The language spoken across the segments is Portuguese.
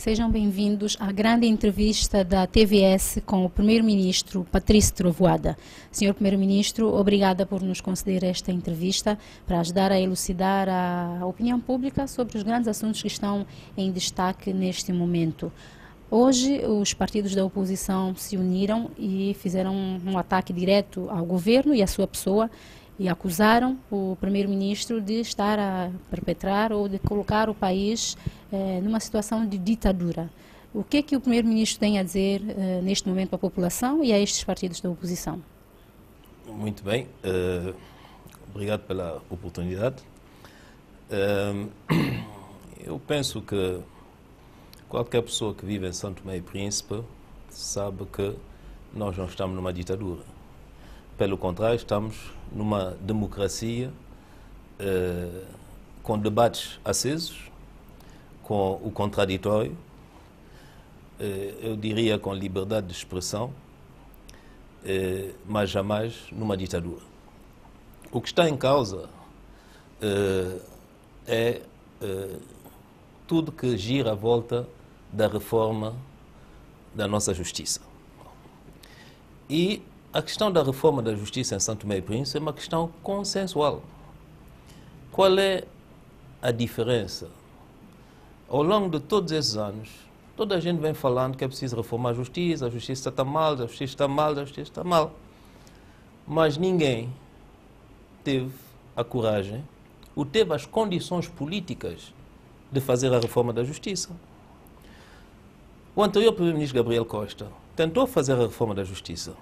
sejam bem-vindos à grande entrevista da TVS com o Primeiro-Ministro Patrício Trovoada. Senhor Primeiro-Ministro, obrigada por nos conceder esta entrevista para ajudar a elucidar a opinião pública sobre os grandes assuntos que estão em destaque neste momento. Hoje, os partidos da oposição se uniram e fizeram um ataque direto ao governo e à sua pessoa e acusaram o primeiro-ministro de estar a perpetrar ou de colocar o país numa situação de ditadura. O que é que o primeiro-ministro tem a dizer neste momento à população e a estes partidos da oposição? Muito bem, obrigado pela oportunidade. Eu penso que qualquer pessoa que vive em São Tomé e Príncipe sabe que nós não estamos numa ditadura. Pelo contrário, estamos numa democracia com debates acesos, com o contraditório, eu diria com liberdade de expressão, mas jamais numa ditadura. O que está em causa é tudo que gira à volta da reforma da nossa justiça. E a questão da reforma da justiça em São Tomé e Príncipe é uma questão consensual. Qual é a diferença? Ao longo de todos esses anos, toda a gente vem falando que é preciso reformar a justiça está mal, a justiça está mal, a justiça está mal. Mas ninguém teve a coragem ou teve as condições políticas de fazer a reforma da justiça. O anterior primeiro-ministro Gabriel Costa tentou fazer a reforma da justiça.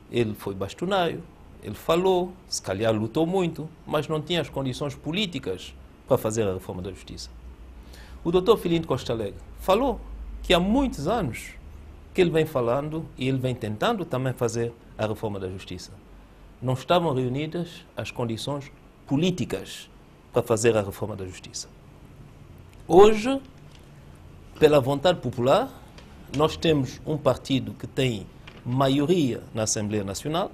Ele foi bastonário, ele falou, se calhar lutou muito, mas não tinha as condições políticas para fazer a reforma da justiça. O doutor Filino Costa Alegre falou que há muitos anos que ele vem falando e ele vem tentando também fazer a reforma da justiça. Não estavam reunidas as condições políticas para fazer a reforma da justiça. Hoje, pela vontade popular, nós temos um partido que tem maioria na Assembleia Nacional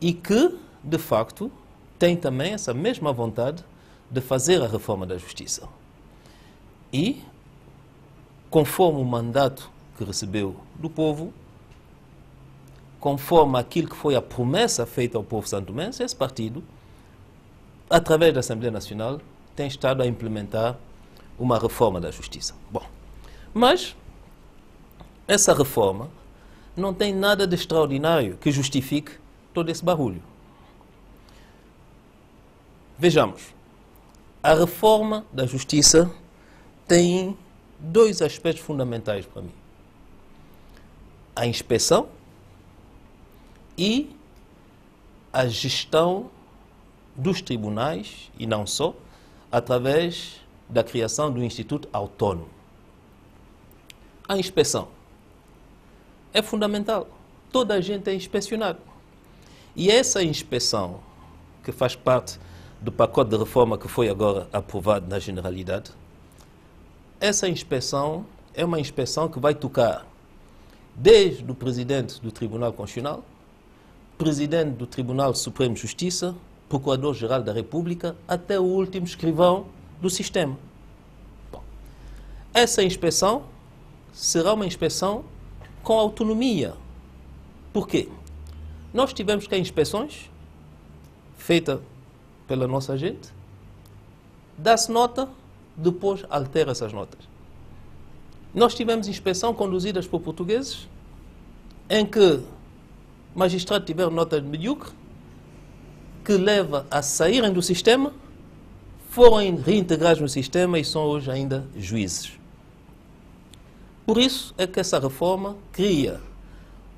e que, de facto, tem também essa mesma vontade de fazer a reforma da justiça. E, conforme o mandato que recebeu do povo, conforme aquilo que foi a promessa feita ao povo santomense, esse partido, através da Assembleia Nacional, tem estado a implementar uma reforma da justiça. Bom, mas essa reforma não tem nada de extraordinário que justifique todo esse barulho. Vejamos, a reforma da justiça tem dois aspectos fundamentais para mim. A inspeção e a gestão dos tribunais, e não só, através da criação do Instituto Autônomo. A inspeção é fundamental. Toda a gente é inspecionado. E essa inspeção, que faz parte do pacote de reforma que foi agora aprovado na Generalidade, essa inspeção é uma inspeção que vai tocar desde o presidente do Tribunal Constitucional, presidente do Tribunal Supremo de Justiça, Procurador-Geral da República, até o último escrivão do sistema. Bom, essa inspeção será uma inspeção com autonomia. Por quê? Nós tivemos cá inspeções feitas pela nossa gente, dá-se nota, depois altera essas notas. Nós tivemos inspeção conduzidas por portugueses, em que magistrados tiveram notas medíocres, que leva a saírem do sistema, foram reintegrados no sistema e são hoje ainda juízes. Por isso é que essa reforma cria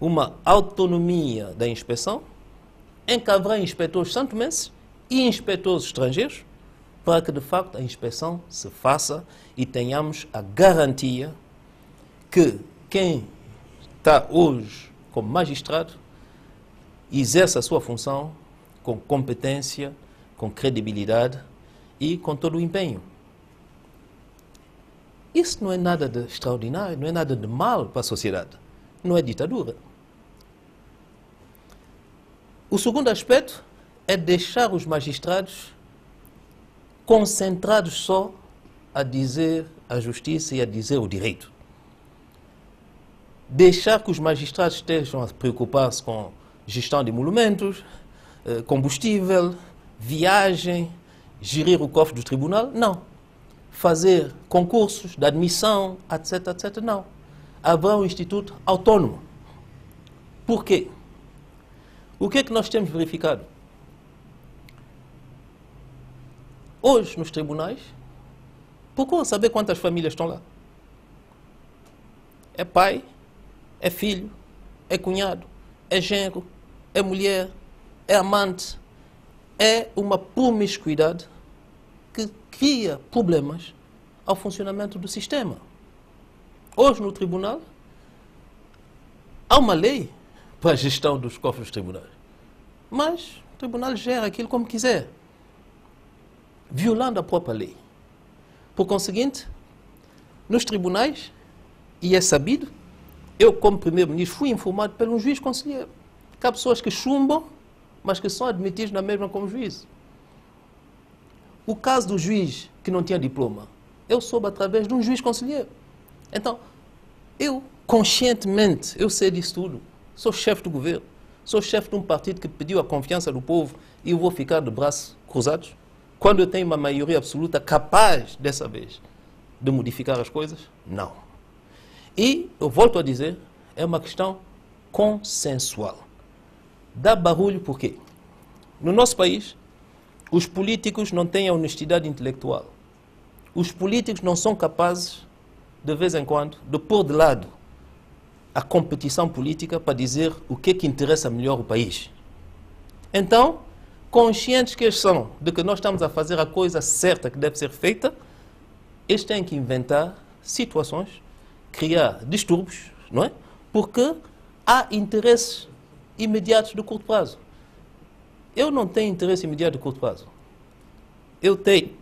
uma autonomia da inspeção, em que haverá inspetores santomenses e inspetores estrangeiros, para que de facto a inspeção se faça e tenhamos a garantia que quem está hoje como magistrado exerce a sua função com competência, com credibilidade e com todo o empenho. Isso não é nada de extraordinário, não é nada de mal para a sociedade. Não é ditadura. O segundo aspecto é deixar os magistrados concentrados só a dizer a justiça e a dizer o direito. Deixar que os magistrados estejam a preocupar-se com gestão de emolumentos, combustível, viagem, gerir o cofre do tribunal, não. Fazer concursos de admissão, etc, etc, não. Haverá um instituto autônomo. Por quê? O que é que nós temos verificado? Hoje, nos tribunais, procuram saber quantas famílias estão lá. É pai, é filho, é cunhado, é genro, é mulher, é amante. É uma promiscuidade que cria problemas ao funcionamento do sistema. Hoje, no tribunal, há uma lei para a gestão dos cofres dos tribunais. Mas o tribunal gera aquilo como quiser, violando a própria lei. Por conseguinte, nos tribunais, e é sabido, eu como primeiro-ministro fui informado por um juiz conselheiro, que há pessoas que chumbam, mas que são admitidos na mesma como juiz. O caso do juiz que não tinha diploma, eu soube através de um juiz conselheiro. Então, eu, conscientemente, eu sei disso tudo. Sou chefe do governo, sou chefe de um partido que pediu a confiança do povo e eu vou ficar de braços cruzados quando eu tenho uma maioria absoluta capaz, dessa vez, de modificar as coisas? Não. E, eu volto a dizer, é uma questão consensual. Dá barulho por quê? No nosso país, os políticos não têm a honestidade intelectual. Os políticos não são capazes, de vez em quando, de pôr de lado a competição política para dizer o que é que interessa melhor o país. Então, conscientes que eles são de que nós estamos a fazer a coisa certa que deve ser feita, eles têm que inventar situações, criar distúrbios, não é? Porque há interesses imediatos de curto prazo. Eu não tenho interesse imediato de curto prazo. Eu tenho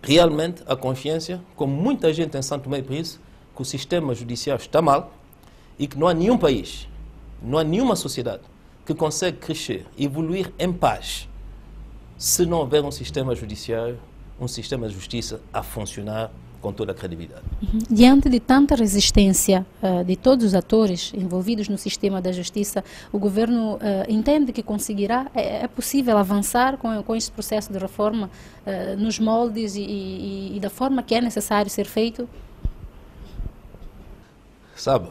realmente a consciência, como muita gente em Santo Tomé e Príncipe, que o sistema judiciário está mal e que não há nenhum país, não há nenhuma sociedade que consegue crescer, evoluir em paz, se não houver um sistema judiciário, um sistema de justiça a funcionar com toda a credibilidade. Diante de tanta resistência de todos os atores envolvidos no sistema da justiça, o governo entende que conseguirá, é possível avançar com este processo de reforma nos moldes e da forma que é necessário ser feito? Sabe,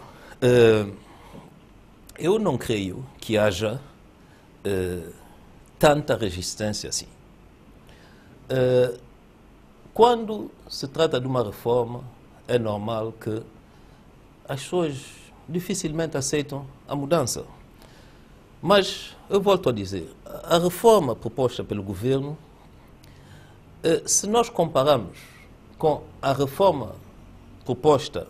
eu não creio que haja tanta resistência assim. Quando se trata de uma reforma, é normal que as pessoas dificilmente aceitam a mudança. Mas, eu volto a dizer, a reforma proposta pelo governo, se nós compararmos com a reforma proposta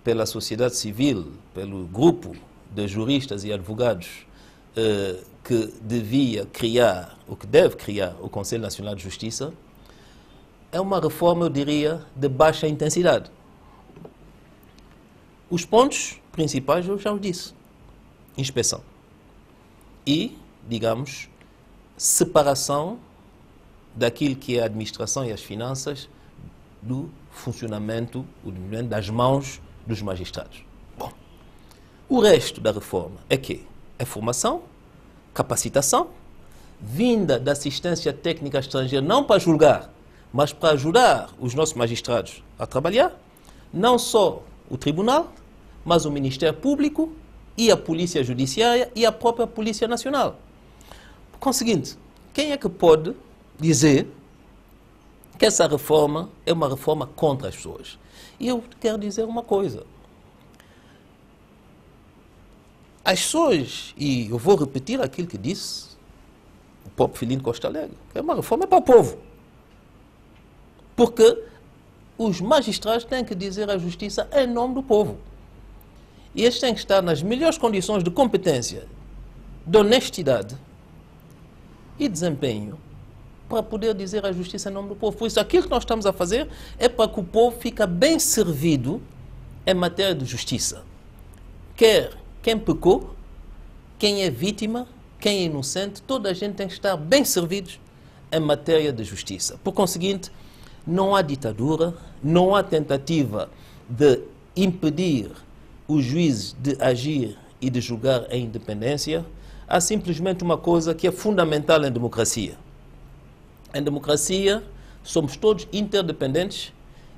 pela sociedade civil, pelo grupo de juristas e advogados que devia criar, ou que deve criar, o Conselho Nacional de Justiça, é uma reforma, eu diria, de baixa intensidade. Os pontos principais eu já os disse. Inspeção. E, digamos, separação daquilo que é a administração e as finanças do funcionamento das mãos dos magistrados. Bom, o resto da reforma é quê? É formação, capacitação, vinda da assistência técnica estrangeira, não para julgar, mas para ajudar os nossos magistrados a trabalhar, não só o tribunal, mas o Ministério Público e a Polícia Judiciária e a própria Polícia Nacional. Por conseguinte, quem é que pode dizer que essa reforma é uma reforma contra as pessoas? E eu quero dizer uma coisa. As pessoas, e eu vou repetir aquilo que disse o próprio Filino Costa Alegre, que é uma reforma para o povo. Porque os magistrados têm que dizer a justiça em nome do povo. E eles têm que estar nas melhores condições de competência, de honestidade e desempenho para poder dizer a justiça em nome do povo. Por isso, aquilo que nós estamos a fazer é para que o povo fique bem servido em matéria de justiça. Quer quem pecou, quem é vítima, quem é inocente, toda a gente tem que estar bem servidos em matéria de justiça. Por conseguinte, não há ditadura, não há tentativa de impedir os juízes de agir e de julgar a independência. Há simplesmente uma coisa que é fundamental em democracia. Em democracia, somos todos interdependentes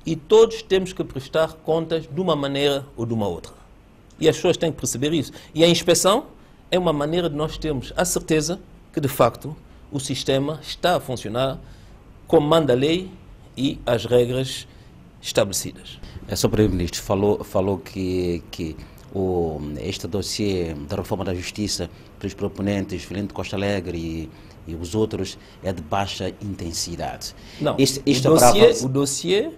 e todos temos que prestar contas de uma maneira ou de uma outra. E as pessoas têm que perceber isso. E a inspeção é uma maneira de nós termos a certeza que, de facto, o sistema está a funcionar como manda a lei e as regras estabelecidas. O Sr. Primeiro-Ministro falou que este dossiê da reforma da Justiça pelos proponentes, Filinto Costa Alegre e os outros, é de baixa intensidade. Não, o dossiê,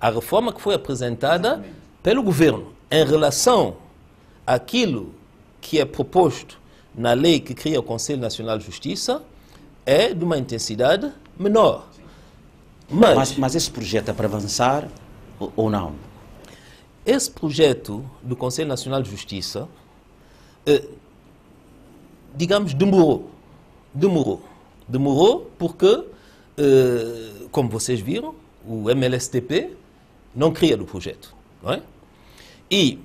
a reforma que foi apresentada pelo Governo em relação àquilo que é proposto na lei que cria o Conselho Nacional de Justiça é de uma intensidade menor. Mas esse projeto é para avançar ou não? Esse projeto do Conselho Nacional de Justiça, digamos, demorou porque, como vocês viram, o MLSTP não queria do projeto, não é? E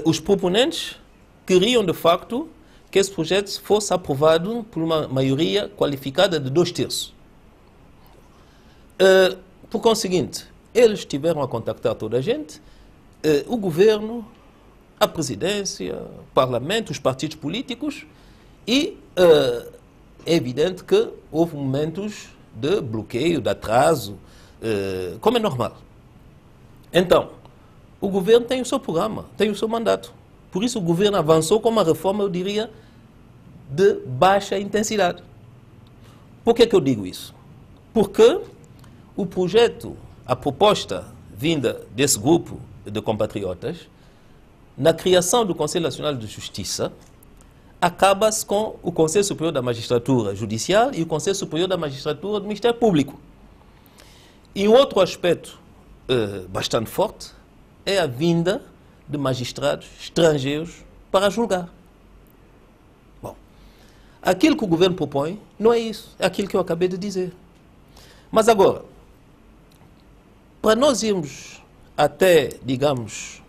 os proponentes queriam, de facto, que esse projeto fosse aprovado por uma maioria qualificada de 2/3. Por conseguinte, eles tiveram a contactar toda a gente, o governo, a presidência, o parlamento, os partidos políticos, e é evidente que houve momentos de bloqueio, de atraso, como é normal. Então, o governo tem o seu programa, tem o seu mandato. Por isso o governo avançou com uma reforma, eu diria, de baixa intensidade. Por que eu digo isso? Porque o projeto, a proposta vinda desse grupo de compatriotas, na criação do Conselho Nacional de Justiça, acaba-se com o Conselho Superior da Magistratura Judicial e o Conselho Superior da Magistratura do Ministério Público. E um outro aspecto bastante forte é a vinda de magistrados estrangeiros para julgar. Bom, aquilo que o governo propõe não é isso, é aquilo que eu acabei de dizer. Mas agora, para nós irmos até, digamos,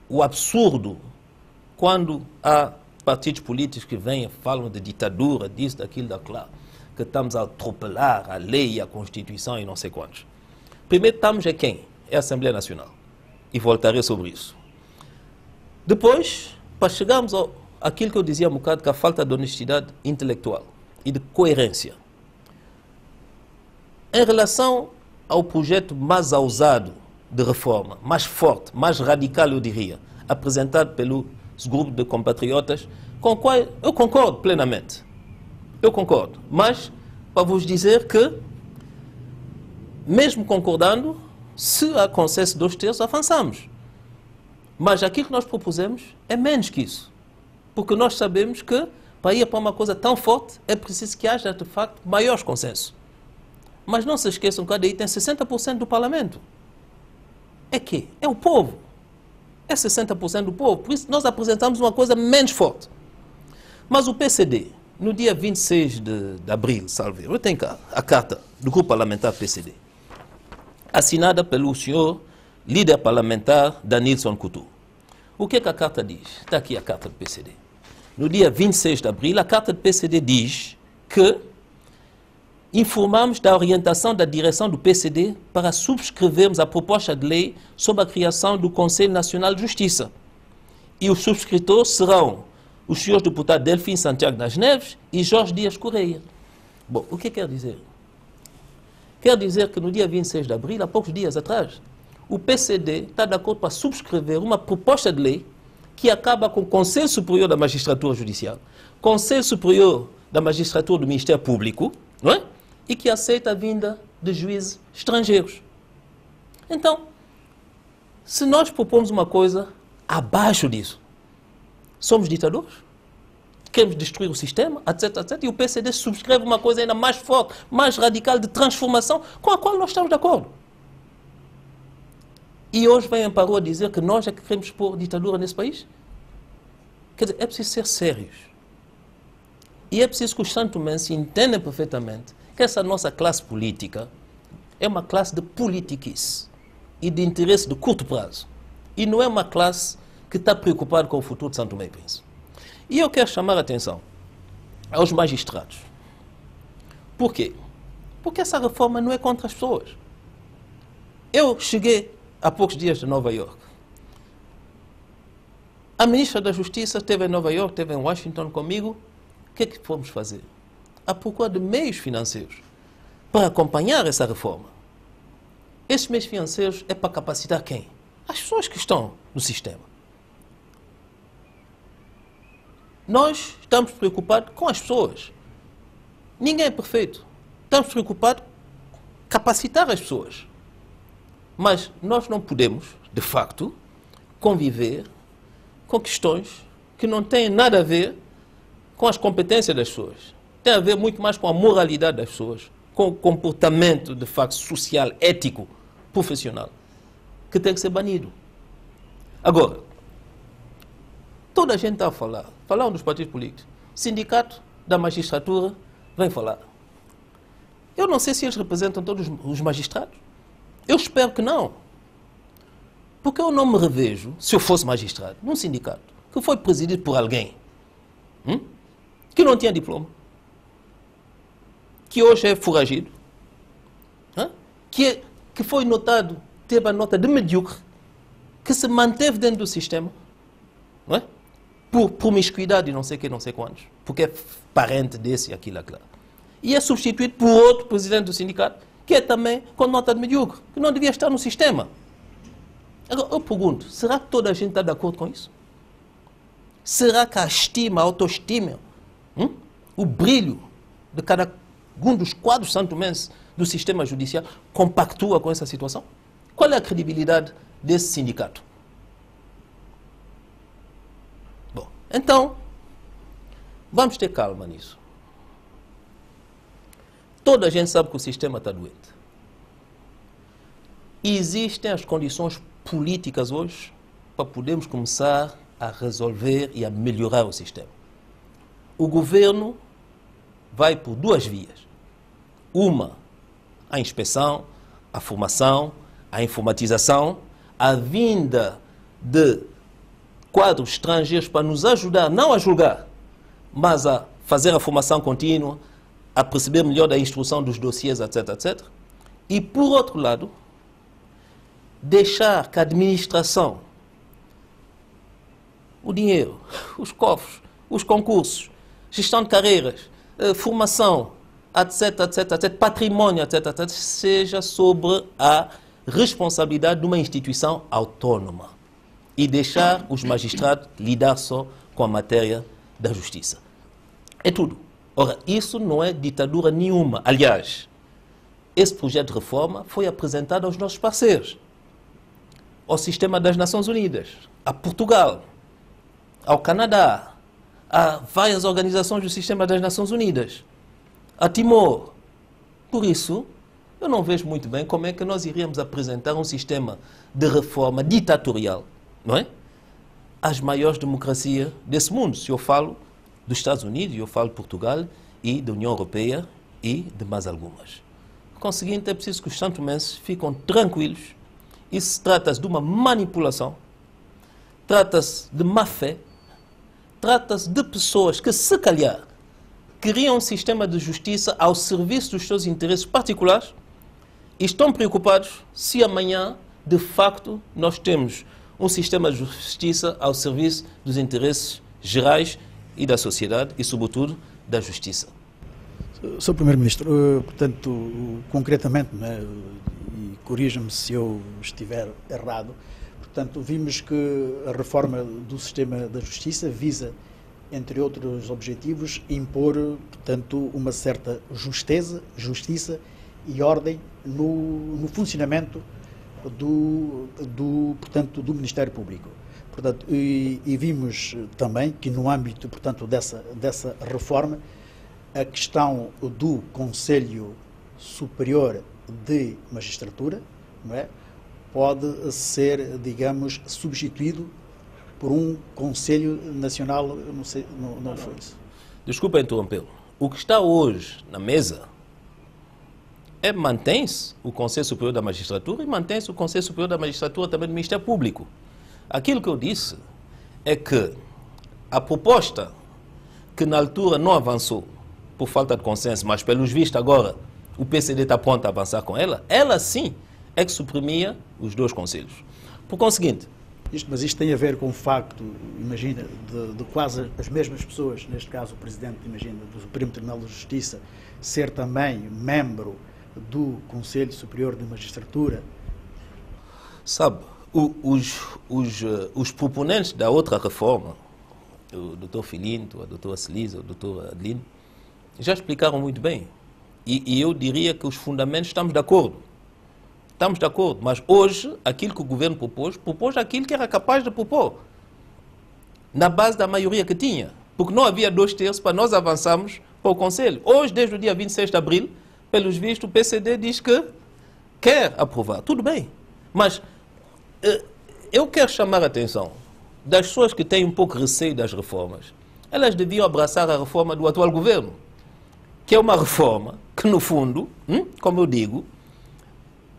o absurdo, quando há partidos políticos que vêm e falam de ditadura, disso, daquilo, daquilo, que estamos a atropelar a lei e a Constituição e não sei quantos. Primeiro estamos quem? É a Assembleia Nacional. E voltarei sobre isso. Depois, para chegarmos àquilo que eu dizia um bocado, que a falta de honestidade intelectual e de coerência. Em relação ao projeto mais ousado de reforma, mais forte, mais radical, eu diria, apresentado pelo grupo de compatriotas, com o qual eu concordo plenamente. Eu concordo. Mas, para vos dizer que, mesmo concordando, se há consenso 2/3, avançamos. Mas aquilo que nós propusemos é menos que isso. Porque nós sabemos que, para ir para uma coisa tão forte, é preciso que haja, de facto, maiores consensos. Mas não se esqueçam que a DI tem 60% do Parlamento. É que? É o povo. É 60% do povo. Por isso nós apresentamos uma coisa menos forte. Mas o PCD, no dia 26 de abril, salve, eu tenho cá a carta do grupo parlamentar PCD, assinada pelo senhor líder parlamentar Danilson Couto. O que é que a carta diz? Está aqui a carta do PCD. No dia 26 de abril, a carta do PCD diz que informamos da orientação da direção do PCD para subscrevermos a proposta de lei sobre a criação do Conselho Nacional de Justiça. E os subscritores serão os senhores deputados Delfim Santiago das Neves e Jorge Dias Correia. Bom, o que quer dizer? Quer dizer que no dia 26 de abril, há poucos dias atrás, o PCD está de acordo para subscrever uma proposta de lei que acaba com o Conselho Superior da Magistratura Judicial, Conselho Superior da Magistratura do Ministério Público, não é? E que aceita a vinda de juízes estrangeiros. Então, se nós propomos uma coisa abaixo disso, somos ditadores? Queremos destruir o sistema, etc, etc. E o PCD subscreve uma coisa ainda mais forte, mais radical de transformação, com a qual nós estamos de acordo. E hoje vem para a rua dizer que nós é que queremos pôr ditadura nesse país? Quer dizer, é preciso ser sérios. E é preciso que os santomenses entendam perfeitamente que essa nossa classe política é uma classe de politiquice e de interesse de curto prazo. E não é uma classe que está preocupada com o futuro de São Tomé e Príncipe. E eu quero chamar a atenção aos magistrados. Por quê? Porque essa reforma não é contra as pessoas. Eu cheguei há poucos dias de Nova York. A ministra da Justiça esteve em Nova York, esteve em Washington comigo. O que é que fomos fazer? À procura de meios financeiros para acompanhar essa reforma. Esses meios financeiros é para capacitar quem? As pessoas que estão no sistema. Nós estamos preocupados com as pessoas. Ninguém é perfeito. Estamos preocupados em capacitar as pessoas. Mas nós não podemos, de facto, conviver com questões que não têm nada a ver com as competências das pessoas. Tem a ver muito mais com a moralidade das pessoas, com o comportamento, de facto, social, ético, profissional, que tem que ser banido. Agora, toda a gente está a falar, falaram dos partidos políticos, o sindicato da magistratura vem falar. Eu não sei se eles representam todos os magistrados. Eu espero que não. Porque eu não me revejo, se eu fosse magistrado, num sindicato que foi presidido por alguém que não tinha diploma, que hoje é foragido, que foi notado, teve a nota de medíocre, que se manteve dentro do sistema, não é? Por promiscuidade e não sei o que, não sei quantos, porque é parente desse e aquilo, aquilo. E é substituído por outro presidente do sindicato, que é também com nota de medíocre, que não devia estar no sistema. Agora, eu pergunto, será que toda a gente está de acordo com isso? Será que a estima, a autoestima, o brilho de cada um dos quadros santomenses do sistema judicial compactua com essa situação? Qual é a credibilidade desse sindicato? Bom, então, vamos ter calma nisso. Toda a gente sabe que o sistema está doente. E existem as condições políticas hoje para podermos começar a resolver e a melhorar o sistema. O governo vai por duas vias. Uma, a inspeção, a formação, a informatização, a vinda de quadros estrangeiros para nos ajudar, não a julgar, mas a fazer a formação contínua, a perceber melhor da instrução dos dossiês, etc, etc. E, por outro lado, deixar que a administração, o dinheiro, os cofres, os concursos, gestão de carreiras, formação, etc, etc, etc, patrimônio, etc, etc, seja sobre a responsabilidade de uma instituição autónoma e deixar os magistrados lidar só com a matéria da justiça. É tudo. Ora, isso não é ditadura nenhuma. Aliás, esse projeto de reforma foi apresentado aos nossos parceiros, ao sistema das Nações Unidas, a Portugal, ao Canadá, a várias organizações do sistema das Nações Unidas, a Timor. Por isso, eu não vejo muito bem como é que nós iríamos apresentar um sistema de reforma ditatorial, não é? Às maiores democracias desse mundo. Se eu falo dos Estados Unidos, eu falo de Portugal e da União Europeia e de mais algumas. Conseguinte, é preciso que os santomenses fiquem tranquilos. Isso trata-se de uma manipulação, trata-se de má-fé, trata-se de pessoas que, se calhar, criam um sistema de justiça ao serviço dos seus interesses particulares e estão preocupados se amanhã, de facto, nós temos um sistema de justiça ao serviço dos interesses gerais e da sociedade e, sobretudo, da justiça. Sr. Primeiro-Ministro, portanto, concretamente, né, e corrija-me se eu estiver errado, portanto, vimos que a reforma do sistema da justiça visa, entre outros objetivos, impor, portanto, uma certa justiça e ordem no funcionamento portanto, do Ministério Público. Portanto, e vimos também que no âmbito, portanto, dessa reforma, a questão do Conselho Superior de Magistratura, não é, pode ser, digamos, substituído por um Conselho Nacional, não sei, não foi isso. Desculpa interrompê-lo. O que está hoje na mesa mantém-se o Conselho Superior da Magistratura e mantém-se o Conselho Superior da Magistratura também do Ministério Público. Aquilo que eu disse é que a proposta, que na altura não avançou por falta de consenso, mas pelos vistos agora o PCD está pronto a avançar com ela, ela sim é que suprimia os dois conselhos. Por conseguinte... Mas isto tem a ver com o facto, imagina, de quase as mesmas pessoas, neste caso o Presidente, imagina, do Supremo Tribunal de Justiça, ser também membro do Conselho Superior de Magistratura? Sabe, os proponentes da outra reforma, o Dr. Filinto, a Dra. Celisa, o Dr. Adelino, já explicaram muito bem. E eu diria que os fundamentos estamos de acordo. Estamos de acordo, mas hoje aquilo que o governo propôs aquilo que era capaz de propor, na base da maioria que tinha, porque não havia 2/3 para nós avançarmos para o Conselho. Hoje, desde o dia 26 de abril, pelos vistos, o PCD diz que quer aprovar. Tudo bem, mas eu quero chamar a atenção das pessoas que têm um pouco receio das reformas. Elas deviam abraçar a reforma do atual governo, que é uma reforma que, no fundo, como eu digo,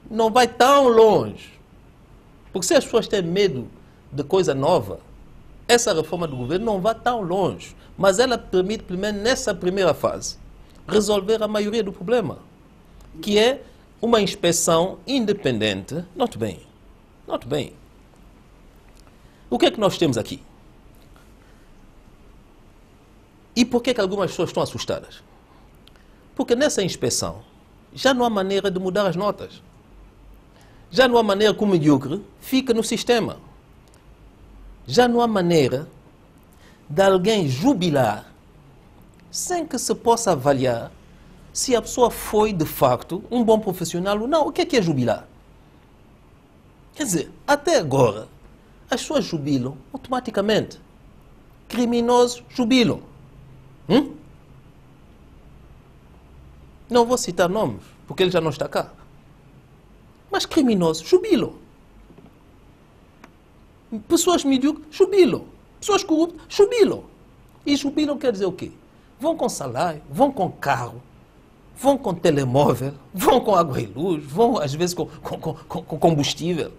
não vai tão longe. Porque se as pessoas têm medo de coisa nova, essa reforma do governo não vai tão longe. Mas ela permite, pelo menos nessa primeira fase, resolver a maioria do problema, que é uma inspeção independente. Note bem. O que é que nós temos aqui? E por que é que algumas pessoas estão assustadas? Porque nessa inspeção já não há maneira de mudar as notas. Já não há maneira que o medíocre fica no sistema. Já não há maneira de alguém jubilar sem que se possa avaliar se a pessoa foi, de facto, um bom profissional ou não. O que é jubilar? Quer dizer, até agora, as pessoas jubilam automaticamente. Criminosos jubilam. Não vou citar nomes, porque ele já não está cá. Mas criminosos jubilam. Pessoas medíocres jubilam. Pessoas corruptas jubilam. E jubilam quer dizer o quê? Vão com salário, vão com carro, vão com telemóvel, vão com água e luz, vão às vezes com combustível.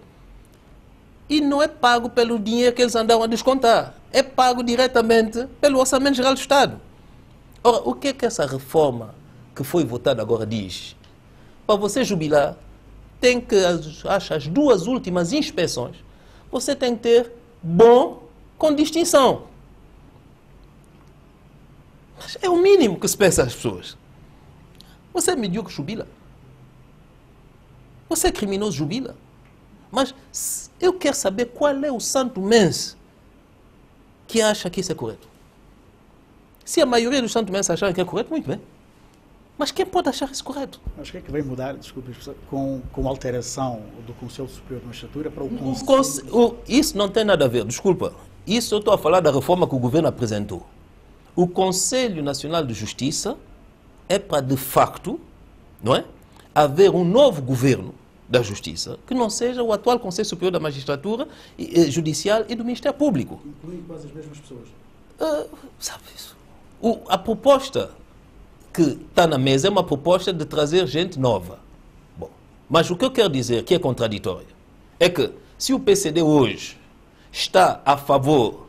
E não é pago pelo dinheiro que eles andam a descontar. É pago diretamente pelo Orçamento Geral do Estado. Ora, o que é que essa reforma que foi votada agora diz? Para você jubilar, tem que, as duas últimas inspeções, você tem que ter bom com distinção. Mas é o mínimo que se peça às pessoas. Você é medíocre, jubila. Você é criminoso, jubila. Mas eu quero saber qual é o santo-mense que acha que isso é correto. Se a maioria dos santo-menses acharem que é correto, muito bem. Mas quem pode achar isso correto? Acho que é que vai mudar, desculpe, com a alteração do Conselho Superior de Magistratura para o Conselho... Isso não tem nada a ver, desculpa. Isso eu estou a falar da reforma que o governo apresentou. O Conselho Nacional de Justiça é para, de facto, não é, haver um novo governo da Justiça que não seja o atual Conselho Superior da Magistratura Judicial e do Ministério Público. Inclui quase as mesmas pessoas. Sabe isso? A proposta que está na mesa é uma proposta de trazer gente nova. Bom, mas o que eu quero dizer, que é contraditório, é que se o PCD hoje está a favor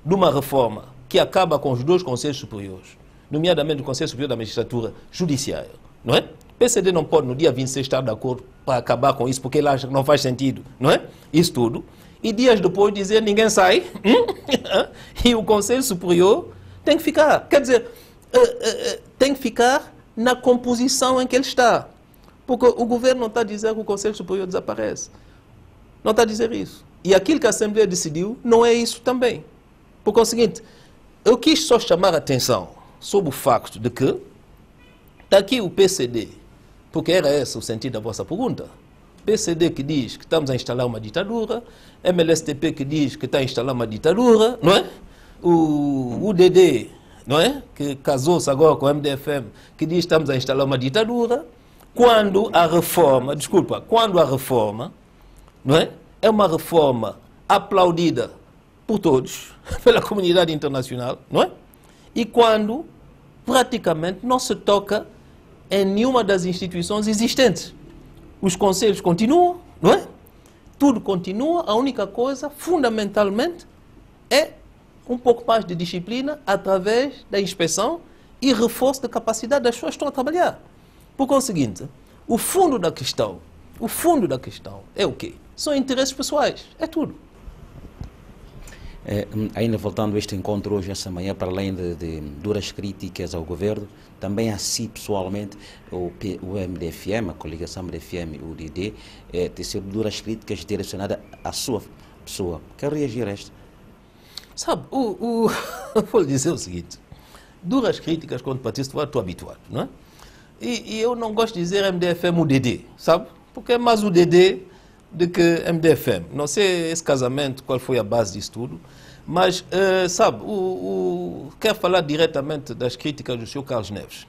de uma reforma que acaba com os dois conselhos superiores, nomeadamente o Conselho Superior da Magistratura Judiciária, não é? O PCD não pode, no dia 26, estar de acordo para acabar com isso, porque ele acha que não faz sentido, não é? Isso tudo. E dias depois dizer ninguém sai, e o Conselho Superior tem que ficar. Quer dizer, tem que ficar na composição em que ele está. Porque o governo não está a dizer que o Conselho Superior desaparece. Não está a dizer isso. E aquilo que a Assembleia decidiu não é isso também. Porque é o seguinte, eu quis só chamar a atenção sobre o facto de que está aqui o PCD, porque era esse o sentido da vossa pergunta. PCD que diz que estamos a instalar uma ditadura, MLSTP que diz que está a instalar uma ditadura, não é? O UDD, não é? Que casou-se agora com o MDFM, que diz que estamos a instalar uma ditadura, quando a reforma, não é? É uma reforma aplaudida por todos, pela comunidade internacional, não é? E quando praticamente não se toca em nenhuma das instituições existentes. Os conselhos continuam, não é? Tudo continua, a única coisa, fundamentalmente, é um pouco mais de disciplina através da inspeção e reforço da capacidade das pessoas que estão a trabalhar. Por conseguinte, o fundo da questão é o quê? São interesses pessoais, é tudo. Ainda voltando a este encontro hoje, essa manhã, para além de duras críticas ao governo, também a si pessoalmente, o MDFM, a coligação MDFM e o UDD, tem sido duras críticas direcionadas à sua pessoa. Quer reagir a esta? Sabe, vou lhe dizer o seguinte, duras críticas contra o Patrício, estou habituado, não é? E eu não gosto de dizer MDFM UDD, sabe? Porque é mais o DD do que MDFM. Não sei esse casamento, qual foi a base disso tudo, mas, sabe, quero falar diretamente das críticas do Sr. Carlos Neves.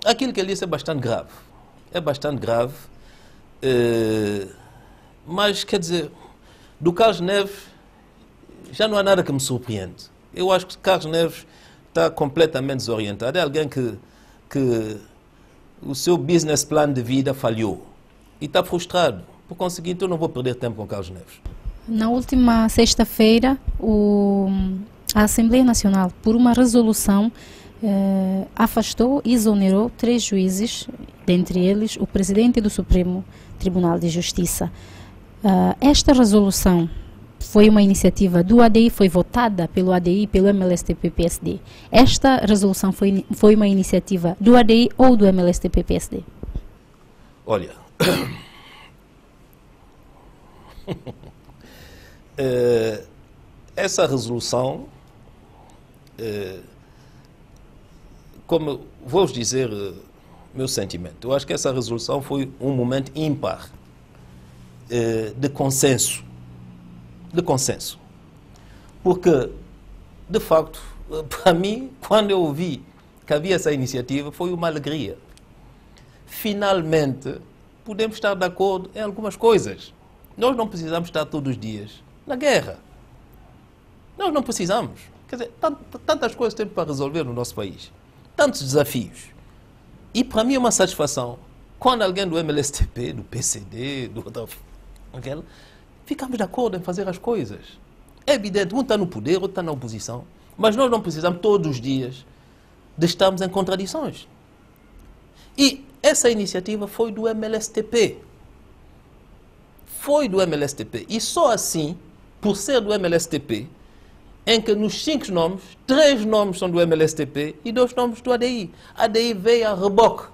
Aquilo que ele disse é bastante grave. É bastante grave, mas, quer dizer, do Carlos Neves já não há nada que me surpreende. Eu acho que Carlos Neves está completamente desorientado. É alguém que o seu business plan de vida falhou e está frustrado. Por conseguinte, eu não vou perder tempo com Carlos Neves. Na última sexta-feira, a Assembleia Nacional, por uma resolução, afastou e exonerou 3 juízes, dentre eles o presidente do Supremo Tribunal de Justiça. Esta resolução foi uma iniciativa do ADI, foi votada pelo ADI e pelo MLSTP-PSD. Esta resolução foi uma iniciativa do ADI ou do MLSTP-PSD? Olha, essa resolução, como vou dizer meu sentimento, eu acho que essa resolução foi um momento ímpar de consenso. Porque, de facto, para mim, quando eu ouvi que havia essa iniciativa, foi uma alegria. Finalmente, podemos estar de acordo em algumas coisas. Nós não precisamos estar todos os dias na guerra. Nós não precisamos. Quer dizer, tantas coisas temos para resolver no nosso país. Tantos desafios. E para mim é uma satisfação quando alguém do MLSTP, do PCD, do outro, ficamos de acordo em fazer as coisas. É evidente, um está no poder, outro está na oposição. Mas nós não precisamos todos os dias de estarmos em contradições. E essa iniciativa foi do MLSTP. Foi do MLSTP. E só assim, por ser do MLSTP, em que nos 5 nomes, 3 nomes são do MLSTP e 2 nomes do ADI. A ADI veio a reboque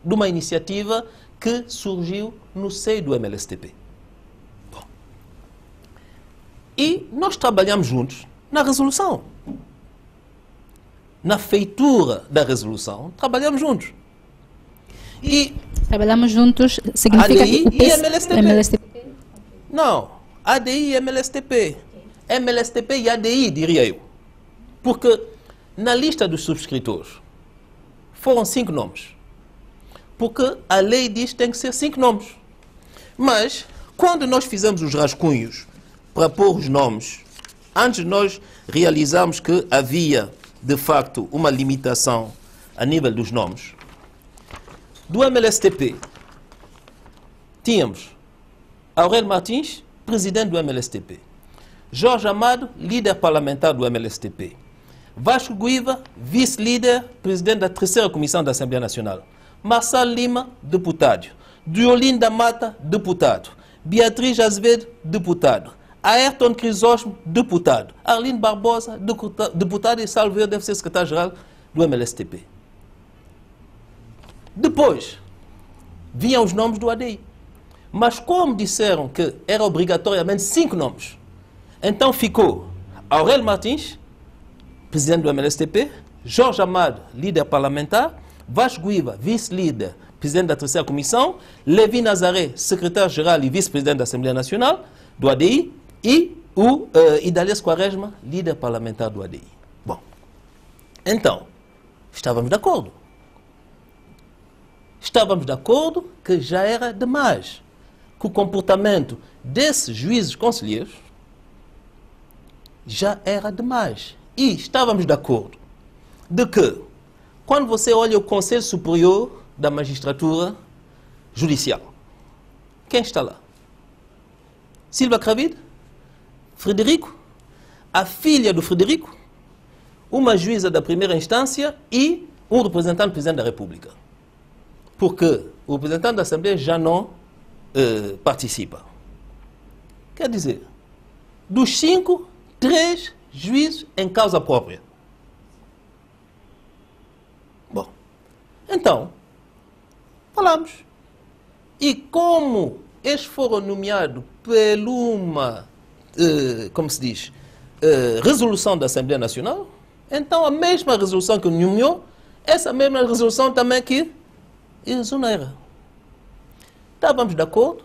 de uma iniciativa que surgiu no seio do MLSTP. Bom. E nós trabalhamos juntos na resolução. Na feitura da resolução, trabalhamos juntos. E trabalhamos juntos significa ADI que o e MLSTP. MLSTP. Não, ADI e MLSTP. MLSTP e ADI, diria eu. Porque na lista dos subscritores foram 5 nomes. Porque a lei diz que tem que ser 5 nomes. Mas, quando nós fizemos os rascunhos para pôr os nomes, antes nós realizamos que havia, de facto, uma limitação a nível dos nomes. Do MLSTP, tínhamos Aurélio Martins, presidente do MLSTP. Jorge Amado, líder parlamentar do MLSTP. Vasco Guiva, vice-líder, presidente da 3ª Comissão da Assembleia Nacional. Marcelo Lima, deputado. Diolino da Mata, deputado. Beatriz Azevedo, deputado. Ayrton Crisóstomo, deputado. Arlindo Barbosa, deputado, e Salveiro deve ser secretário-geral do MLSTP. Depois, vinham os nomes do ADI. Mas como disseram que era obrigatoriamente 5 nomes, então ficou Aurélio Martins, presidente do MLSTP, Jorge Amado, líder parlamentar, Vasco Guiva, vice-líder, presidente da 3ª Comissão, Levi Nazaré, secretário-geral e vice-presidente da Assembleia Nacional, do ADI, e o Idalias Quaresma, líder parlamentar do ADI. Bom, então, estávamos de acordo. Estávamos de acordo que já era demais, que o comportamento desses juízes conselheiros já era demais. E estávamos de acordo de que, quando você olha o Conselho Superior da Magistratura Judicial, quem está lá? Silva Cravide, Frederico, a filha do Frederico, uma juíza da primeira instância e um representante do Presidente da República. Porque o representante da Assembleia já não participa. Quer dizer, dos 5, 3 juízes em causa própria. Bom, então, falamos. E como eles foram nomeados por uma, como se diz, resolução da Assembleia Nacional, então a mesma resolução que nomeou, essa mesma resolução também que exonera. Estávamos de acordo,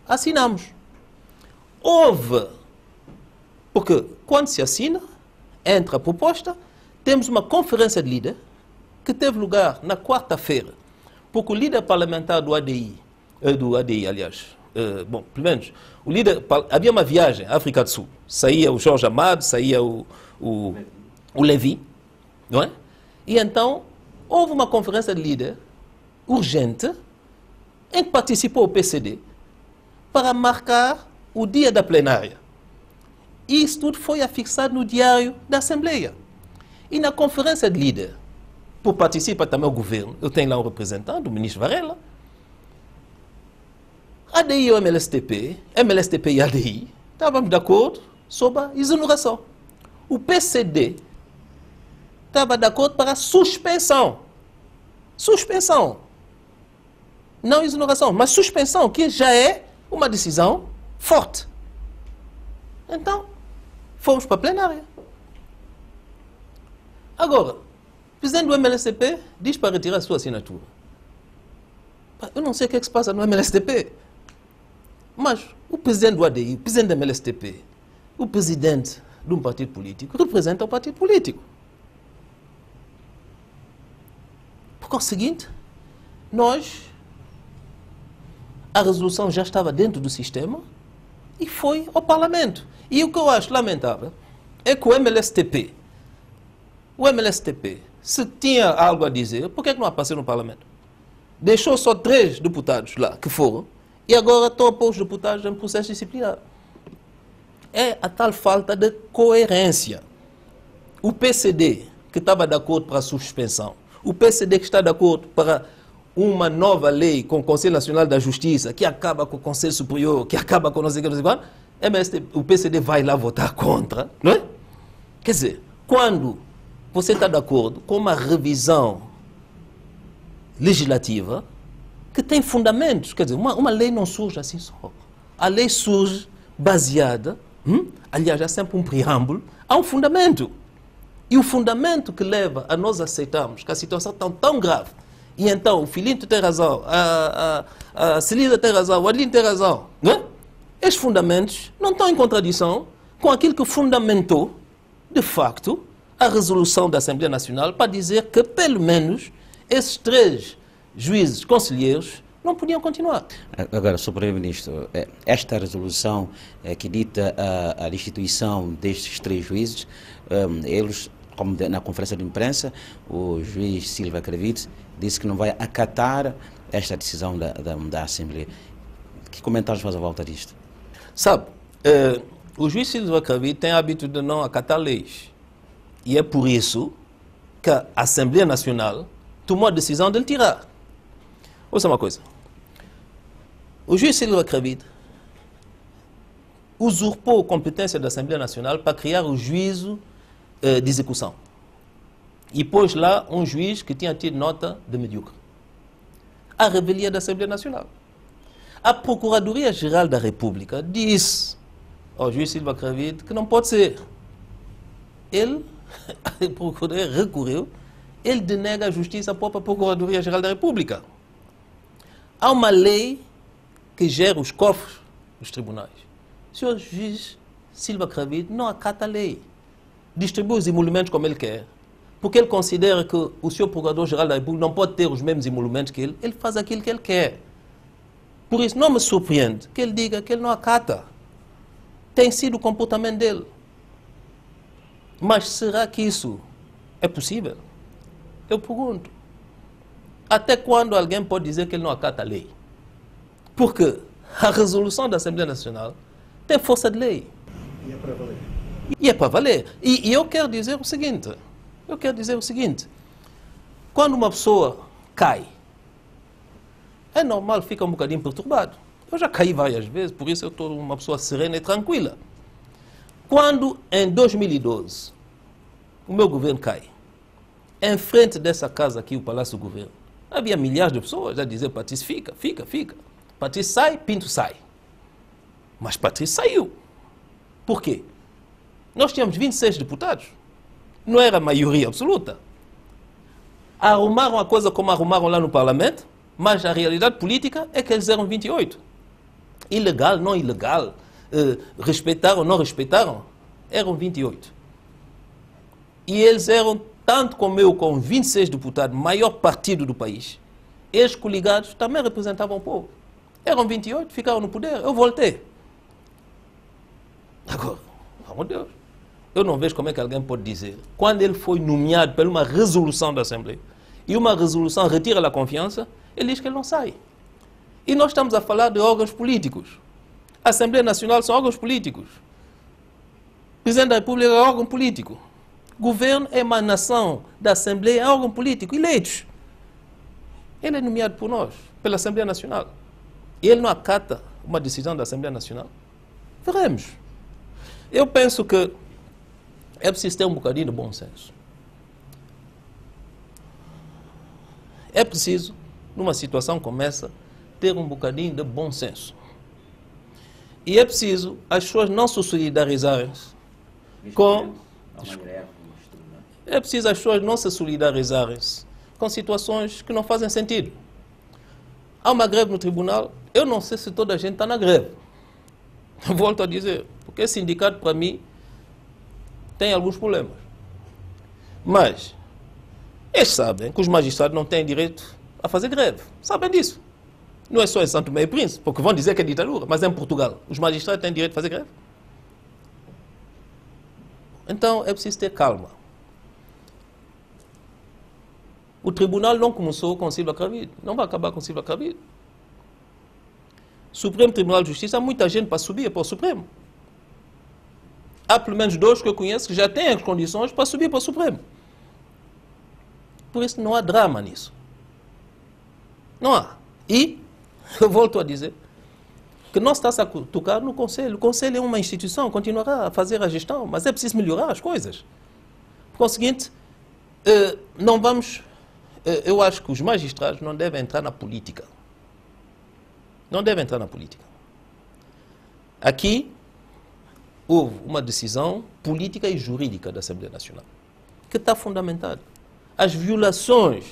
assinamos. Houve, porque quando se assina, entra a proposta, temos uma conferência de líder que teve lugar na quarta-feira, porque o líder parlamentar do ADI, aliás, bom, pelo menos, o líder, havia uma viagem à África do Sul, saía o Jorge Amado, saía o Levi, não é? E então, houve uma conferência de líder urgente, em que participou o PCD, para marcar o dia da plenária. E isso tudo foi afixado no diário da Assembleia. E na conferência de líder, por participar também o governo, eu tenho lá um representante, o ministro Varela, ADI e o MLSTP e ADI, estávamos de acordo sobre a exoneração. O PCD estava de acordo para a suspensão. Suspensão. Não exoneração, mas suspensão, que já é uma decisão forte. Então, fomos para a plenária. Agora, o presidente do MLSTP diz para retirar a sua assinatura. Eu não sei o que é que se passa no MLSTP. Mas o presidente do ADI, o presidente do MLSTP, o presidente de um partido político, representa o partido político. Por conseguinte, a resolução já estava dentro do sistema e foi ao Parlamento. E o que eu acho lamentável é que o MLSTP, se tinha algo a dizer, por que é que não apareceu no Parlamento? Deixou só 3 deputados lá que foram e agora estão a pôr os deputados em processo disciplinar. É a tal falta de coerência. O PCD, que estava de acordo para a suspensão, o PCD que está de acordo para uma nova lei com o Conselho Nacional da Justiça, que acaba com o Conselho Superior, que acaba com não sei o que, o PCD vai lá votar contra, não é? Quer dizer, quando você está de acordo com uma revisão legislativa que tem fundamentos, quer dizer, uma lei não surge assim só. A lei surge baseada, aliás, há sempre um preâmbulo, há um fundamento. E o fundamento que leva a nós aceitarmos que a situação está tão grave, e então o Filinto tem razão, a Celida tem razão, o Adelino tem razão, não é? Estes fundamentos não estão em contradição com aquilo que fundamentou, de facto, a resolução da Assembleia Nacional para dizer que, pelo menos, esses 3 juízes conselheiros não podiam continuar. Agora, Sr. Primeiro-Ministro, esta resolução que dita a destituição destes 3 juízes, eles, como na conferência de imprensa, o juiz Silva Cravide disse que não vai acatar esta decisão da Assembleia. Que comentários faz à volta disto? Sabe, o juiz Silva Cravide tem hábito de não acatar leis. E é por isso que a Assembleia Nacional tomou a decisão de ele tirar. Ouça uma coisa. O juiz Silva Cravide usurpou a competência da Assembleia Nacional para criar o juízo de execução. E pôs lá um juiz que tinha tido nota de medíocre. A revelia da Assembleia Nacional. A Procuradoria-Geral da República disse ao juiz Silva Cravide que não pode ser. Ele, a Procuradoria recorreu, ele denega a justiça à própria Procuradoria-Geral da República. Há uma lei que gera os cofres dos tribunais. O senhor juiz Silva Cravide não acata a lei. Distribui os emolumentos como ele quer. Porque ele considera que o senhor Procurador-Geral da República não pode ter os mesmos emolumentos que ele faz aquilo que ele quer. Por isso, não me surpreende que ele diga que ele não acata. Tem sido o comportamento dele. Mas será que isso é possível? eu pergunto, até quando alguém pode dizer que ele não acata a lei? Porque a resolução da Assembleia Nacional tem força de lei. E é para valer. E é para valer. E eu quero dizer o seguinte, quando uma pessoa cai, é normal, fica um bocadinho perturbado. Eu já caí várias vezes, por isso eu estou uma pessoa serena e tranquila. Quando, em 2012, o meu governo cai, em frente dessa casa aqui, o Palácio do Governo, havia milhares de pessoas a dizer, Patrício, fica. Patrício sai, Pinto sai. Mas Patrício saiu. Por quê? Nós tínhamos 26 deputados. Não era a maioria absoluta. Arrumaram a coisa como arrumaram lá no Parlamento, mas a realidade política é que eles eram 28. Ilegal, não ilegal, respeitaram, não respeitaram, eram 28. E eles eram, tanto como eu, com 26 deputados, maior partido do país, eles coligados também representavam o povo. Eram 28, ficaram no poder, eu voltei. Agora, meu Deus, eu não vejo como é que alguém pode dizer, quando ele foi nomeado por uma resolução da Assembleia, e uma resolução retira a confiança, ele diz que ele não sai. E nós estamos a falar de órgãos políticos. A Assembleia Nacional são órgãos políticos. O Presidente da República é órgão político. O governo é emanação da Assembleia, é órgão político, eleitos. Ele é nomeado por nós, pela Assembleia Nacional. E ele não acata uma decisão da Assembleia Nacional. Veremos. Eu penso que é preciso ter um bocadinho de bom senso. É preciso, numa situação como essa, ter um bocadinho de bom senso. E é preciso as pessoas não se solidarizarem com... É preciso as pessoas não se solidarizarem com situações que não fazem sentido. Há uma greve no tribunal, eu não sei se toda a gente está na greve. Volto a dizer, porque esse sindicato, para mim, tem alguns problemas. Mas eles sabem que os magistrados não têm direito a fazer greve. Sabem disso. Não é só em Santo Tomé e Príncipe, porque vão dizer que é ditadura, mas é em Portugal. Os magistrados têm direito a fazer greve. Então é preciso ter calma. O tribunal não começou com Silva Cravide, não vai acabar com Silva Cravide. Supremo Tribunal de Justiça, há muita gente para subir para o Supremo. Há pelo menos 2 que eu conheço que já têm as condições para subir para o Supremo. Por isso não há drama nisso. Não há. E, eu volto a dizer, que não está a tocar no Conselho. O Conselho é uma instituição, continuará a fazer a gestão, mas é preciso melhorar as coisas. Por conseguinte, não vamos... Eu acho que os magistrados não devem entrar na política. Não devem entrar na política. Aqui, houve uma decisão política e jurídica da Assembleia Nacional, que está fundamentada. As violações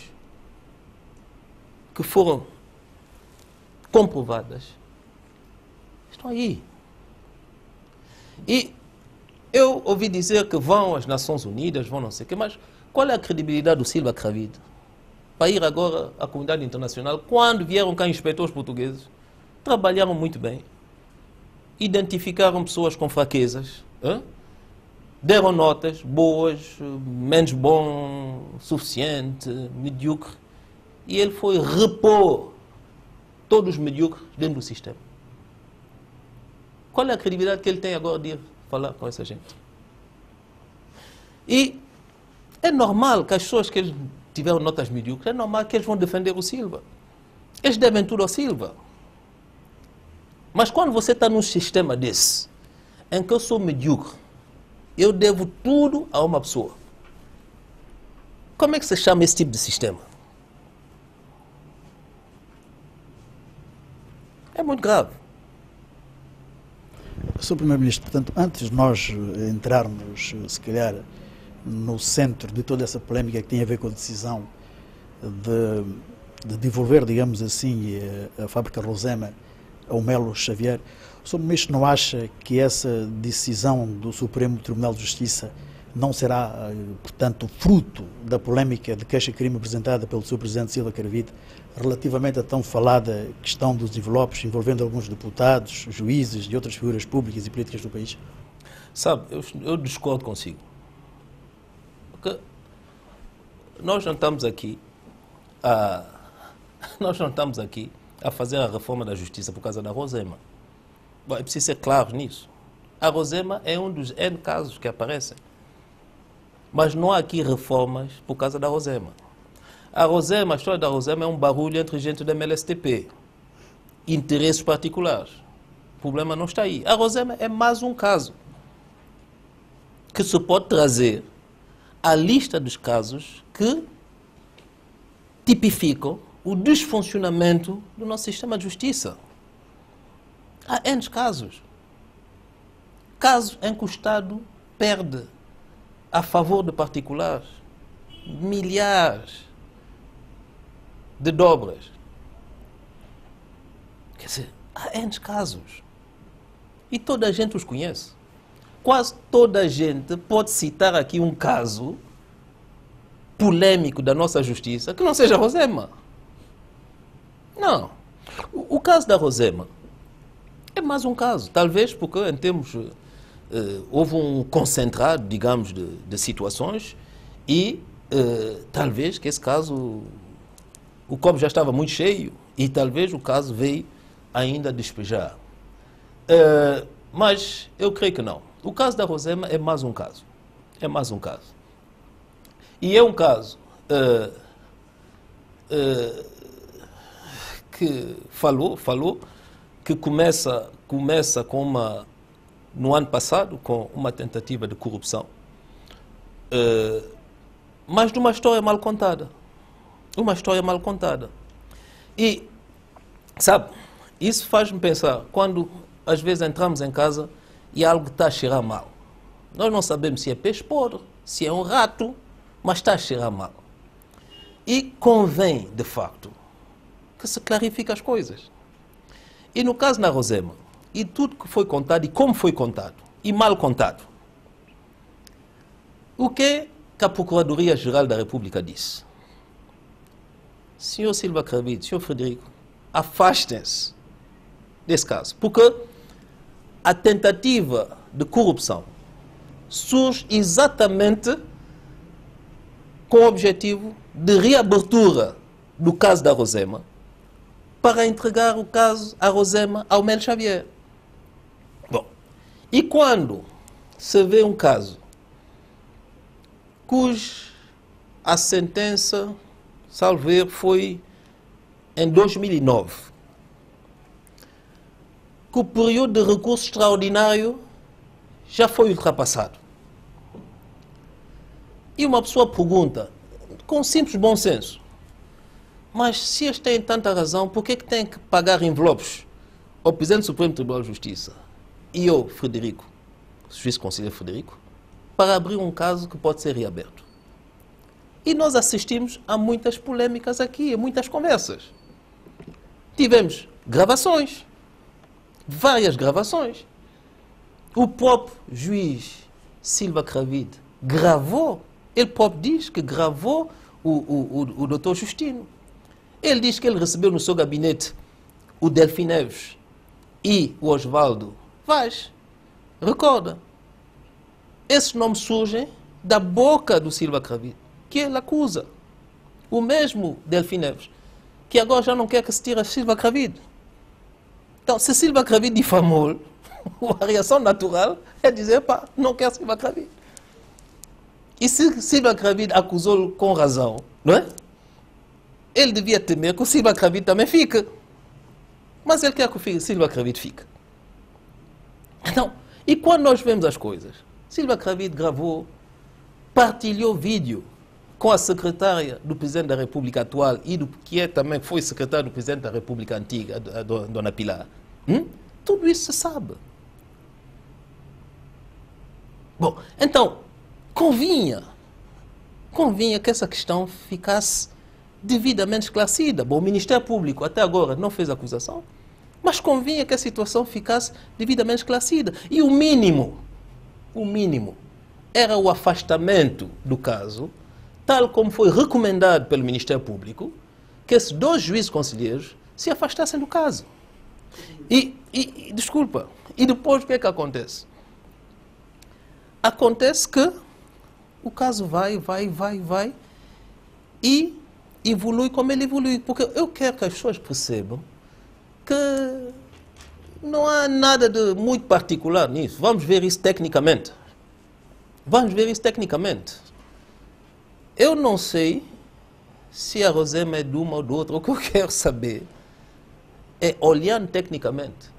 que foram comprovadas estão aí. E eu ouvi dizer que vão às Nações Unidas, vão não sei o quê, mas qual é a credibilidade do Silva Cravide para ir agora à comunidade internacional, quando vieram cá inspetores portugueses, trabalharam muito bem, identificaram pessoas com fraquezas, deram notas boas, menos bom, suficiente, medíocre, e ele foi repor todos os medíocres dentro do sistema. Qual é a credibilidade que ele tem agora de ir falar com essa gente? E é normal que as pessoas que tiveram notas medíocres, é normal que eles vão defender o Silva. Eles devem tudo ao Silva. Mas quando você está num sistema desse, em que eu sou medíocre, eu devo tudo a uma pessoa, como é que se chama esse tipo de sistema? É muito grave. Sr. Primeiro-Ministro, portanto, antes de nós entrarmos, se calhar, no centro de toda essa polémica que tem a ver com a decisão de devolver, digamos assim, a fábrica Rosema ao Melo Xavier, o Sr. Ministro não acha que essa decisão do Supremo Tribunal de Justiça não será, portanto, fruto da polémica de queixa-crime apresentada pelo Sr. Presidente Silva Cravide relativamente à tão falada questão dos envelopes envolvendo alguns deputados, juízes e outras figuras públicas e políticas do país? Sabe, eu discordo consigo. Porque nós não estamos aqui a fazer a reforma da justiça por causa da Rosema. Bom, é preciso ser claro nisso. A Rosema é um dos N casos que aparecem. Mas não há aqui reformas por causa da Rosema. A história da Rosema é um barulho entre gente da MLSTP. Interesses particulares. O problema não está aí. A Rosema é mais um caso que se pode trazer à lista dos casos que tipificam o desfuncionamento do nosso sistema de justiça. Há N casos. Casos em que o Estado perde a favor de particulares milhares de dobras. Quer dizer, há N casos. E toda a gente os conhece. Quase toda a gente pode citar aqui um caso polêmico da nossa justiça que não seja Rosema. Não. O caso da Rosema é mais um caso. Talvez porque em termos houve um concentrado, digamos, de situações e talvez que esse caso, o copo já estava muito cheio e talvez o caso veio ainda despejar. Mas eu creio que não. O caso da Rosema é mais um caso. É mais um caso. E é um caso que falou que começa com no ano passado, com uma tentativa de corrupção, mas de uma história mal contada. Uma história mal contada. E, sabe, isso faz-me pensar, quando às vezes entramos em casa e algo está a cheirar mal. Nós não sabemos se é peixe podre, se é um rato, mas está a cheirar mal. E convém, de facto, que se clarifique as coisas. E no caso da Rosema, e tudo que foi contado, e como foi contado, e mal contado, o que a Procuradoria-Geral da República disse? Senhor Silva Cravide, senhor Frederico, afastem-se desse caso, porque a tentativa de corrupção surge exatamente com o objetivo de reabertura do caso da Rosema para entregar o caso a Rosema ao Melo Xavier. Bom, e quando se vê um caso a sentença, salvo erro, foi em 2009, que o período de recurso extraordinário já foi ultrapassado. E uma pessoa pergunta, com simples bom senso, mas se eles têm tanta razão, por que têm que pagar envelopes ao Presidente do Supremo Tribunal de Justiça e eu, Frederico, juiz conselheiro Frederico, para abrir um caso que pode ser reaberto? E nós assistimos a muitas polêmicas aqui, a muitas conversas. Tivemos gravações, várias gravações. O próprio juiz Silva Cravide gravou, ele próprio diz que gravou o doutor Justino. Ele diz que ele recebeu no seu gabinete o Delfim Neves e o Osvaldo Vaz. Recorda? Esses nomes surgem da boca do Silva Cravide, que ele acusa. O mesmo Delfim Neves, que agora já não quer que se tire a Silva Cravide. Então, se Silva Cravide difamou, a reação natural é dizer, pá, não quer Silva Cravide. E se Silva Cravide acusou-lo com razão, não é? Ele devia temer que o Silva Cravide também fique. Mas ele quer que o Silva Cravide fique. Então, e quando nós vemos as coisas, Silva Cravide gravou, partilhou vídeo com a secretária do Presidente da República atual e que também foi secretária do Presidente da República antiga, a Dona Pilar. Tudo isso se sabe. Bom, então, convinha que essa questão ficasse devidamente esclarecida. Bom, o Ministério Público até agora não fez acusação, mas convinha que a situação ficasse devidamente esclarecida. E o mínimo era o afastamento do caso, tal como foi recomendado pelo Ministério Público, que esses dois juízes conselheiros se afastassem do caso. Desculpa, e depois o que é que acontece? Acontece que o caso vai, e evolui como ele evolui. Porque eu quero que as pessoas percebam que não há nada de muito particular nisso. Vamos ver isso tecnicamente. Vamos ver isso tecnicamente. Eu não sei se a Rosema é de uma ou de outra. O que eu quero saber é, olhando tecnicamente,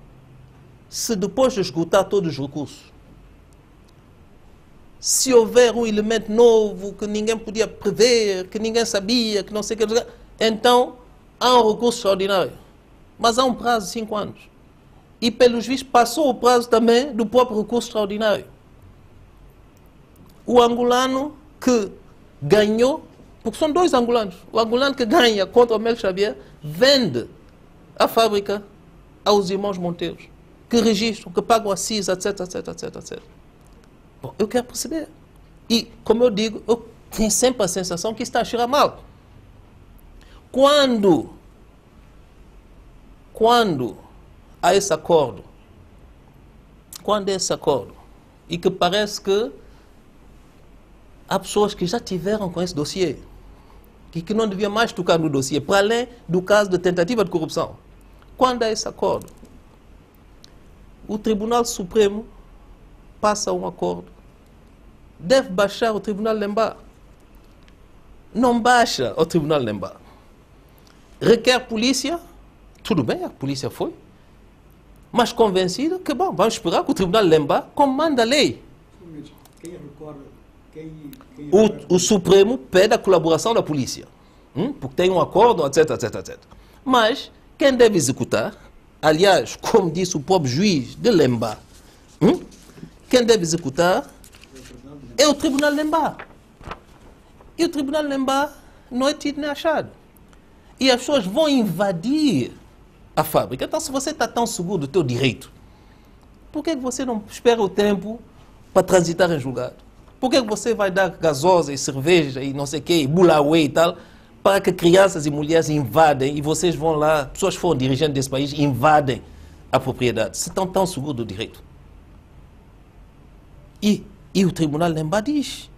se depois de esgotar todos os recursos, se houver um elemento novo que ninguém podia prever, que ninguém sabia, que não sei o que, então há um recurso extraordinário. Mas há um prazo de 5 anos. E, pelos vistos, passou o prazo também do próprio recurso extraordinário. O angolano que ganhou, porque são 2 angolanos, o angolano que ganha contra o Melo Xavier vende a fábrica aos irmãos Monteiros, que registram, que pagam a CISA, etc, etc, etc, etc. Bom, eu quero perceber. E, como eu digo, eu tenho sempre a sensação que isso está a cheirar mal. Quando há esse acordo, e que parece que há pessoas que já tiveram com esse dossiê, e que não deviam mais tocar no dossiê, para além do caso de tentativa de corrupção. Quando há esse acordo, o Tribunal Supremo passa um acordo, deve baixar o Tribunal Lemba. Não baixa o Tribunal Lemba. Requer polícia, tudo bem, a polícia foi, mas convencida que, bom, vamos esperar que o Tribunal Lemba comanda a lei. O Supremo pede a colaboração da polícia, porque tem um acordo, etc, etc, etc. Mas quem deve executar, aliás, como disse o próprio juiz de Lemba, quem deve executar é o Tribunal Lemba. E o Tribunal Lemba não é tido nem achado. E as pessoas vão invadir a fábrica. Então, se você está tão seguro do teu direito, por que você não espera o tempo para transitar em julgado? Por que você vai dar gasosa e cerveja e não sei o quê, e bulaway e tal, para que crianças e mulheres invadem, e vocês vão lá, pessoas que foram dirigentes desse país, invadem a propriedade, se estão tão seguros do direito? E o Tribunal Lemba diz,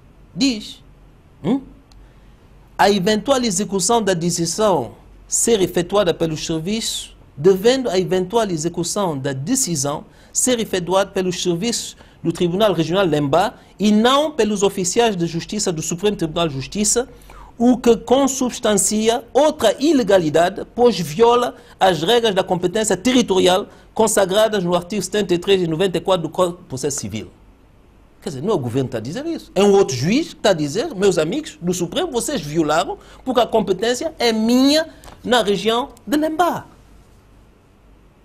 a eventual execução da decisão ser efetuada pelos serviços, devendo a eventual execução da decisão ser efetuada pelos serviços do Tribunal Regional Lemba e não pelos oficiais de justiça do Supremo Tribunal de Justiça, o que consubstancia outra ilegalidade, pois viola as regras da competência territorial consagradas no artigo 73 e 94 do Código de Processo Civil. Quer dizer, não é o governo que está a dizer isso. É um outro juiz que está a dizer, meus amigos do Supremo, vocês violaram, porque a competência é minha na região de Lemba.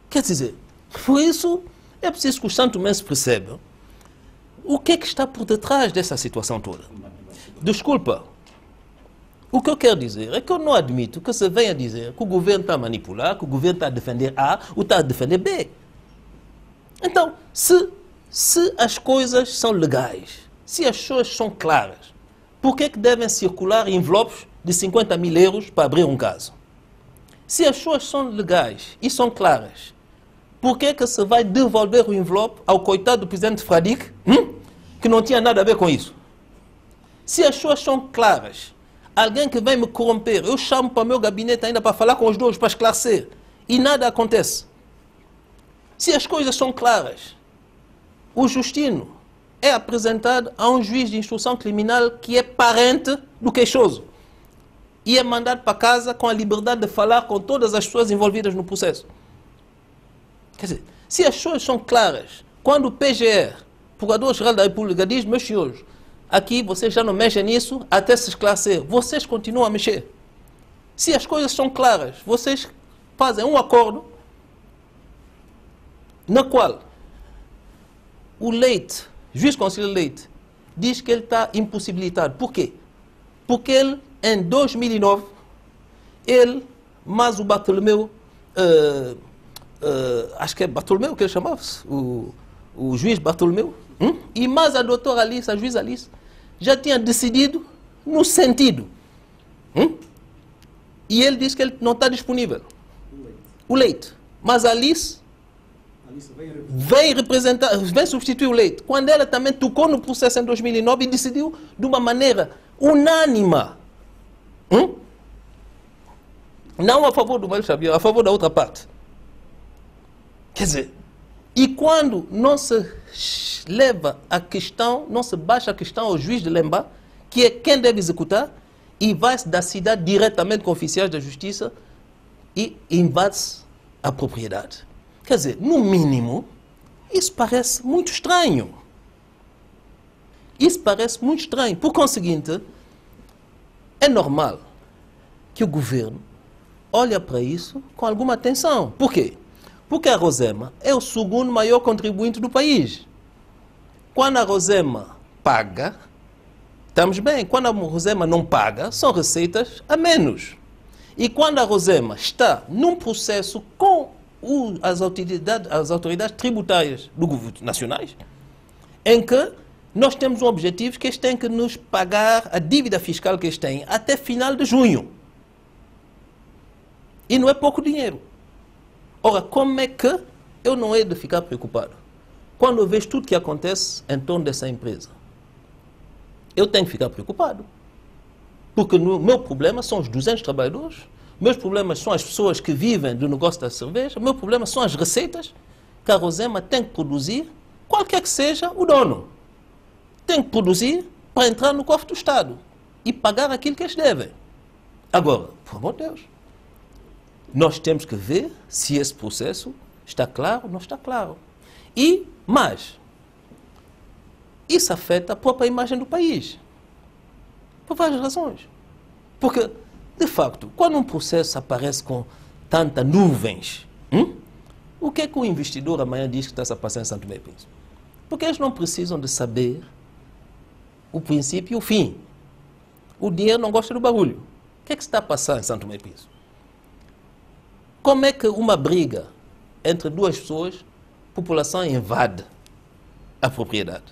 Quer dizer, por isso é preciso que os santomenses percebam o que é que está por detrás dessa situação toda. Desculpa, o que eu quero dizer é que eu não admito que você venha dizer que o governo está a manipular, que o governo está a defender A ou está a defender B. Então, se as coisas são legais, se as coisas são claras, por que devem circular envelopes de 50 mil euros para abrir um caso? Se as coisas são legais e são claras, por que se vai devolver o envelope ao coitado do presidente Fradique, que não tinha nada a ver com isso? Se as coisas são claras, alguém que vem me corromper, eu chamo para o meu gabinete ainda para falar com os dois, para esclarecer, e nada acontece. Se as coisas são claras, o Justino é apresentado a um juiz de instrução criminal que é parente do queixoso e é mandado para casa com a liberdade de falar com todas as pessoas envolvidas no processo. Quer dizer, se as coisas são claras, quando o PGR, Procurador-Geral da República, diz, meus senhores, aqui vocês já não mexem nisso até se esclarecer, vocês continuam a mexer. Se as coisas são claras, vocês fazem um acordo na qual o Leite, juiz conselheiro Leite, diz que ele está impossibilitado. Por quê? Porque ele, em 2009, ele, mais o Bartolomeu, acho que é Bartolomeu que ele chamava-se, o juiz Bartolomeu, e mais a doutora Alice, a juíza Alice, já tinha decidido no sentido. E ele diz que ele não está disponível. O Leite. Mas a Alice vem representar, vem substituir o Leite. Quando ela também tocou no processo em 2009 e decidiu de uma maneira unânime Não a favor do Mário Xavier, a favor da outra parte. Quer dizer, e quando não se leva a questão, não se baixa a questão ao juiz de Lemba, que é quem deve executar, e vai-se da cidade diretamente com oficiais da justiça e invade-se a propriedade. Quer dizer, no mínimo, isso parece muito estranho. Isso parece muito estranho. Por conseguinte, é normal que o governo olhe para isso com alguma atenção. Por quê? Porque a Rosema é o segundo maior contribuinte do país. Quando a Rosema paga, estamos bem. Quando a Rosema não paga, são receitas a menos. E quando a Rosema está num processo com as autoridades tributárias do governo nacionais, em que nós temos um objetivo que eles têm que nos pagar a dívida fiscal que eles têm até final de junho. E não é pouco dinheiro. Ora, como é que eu não hei de ficar preocupado? Quando eu vejo tudo que acontece em torno dessa empresa, eu tenho que ficar preocupado. Porque o meu problema são os 200 trabalhadores, meus problemas são as pessoas que vivem do negócio da cerveja, meu problema são as receitas que a Rosema tem que produzir, qualquer que seja o dono. Tem que produzir para entrar no cofre do Estado e pagar aquilo que eles devem. Agora, por amor de Deus, nós temos que ver se esse processo está claro ou não está claro. Mas, isso afeta a própria imagem do país. Por várias razões. Porque, de facto, quando um processo aparece com tantas nuvens, o que é que o investidor amanhã diz que está se passando em Santo Tomé e Príncipe? Porque eles não precisam de saber o princípio e o fim. O dinheiro não gosta do barulho. O que é que está a passar em Santo Tomé e Príncipe? Como é que uma briga entre duas pessoas, a população invade a propriedade?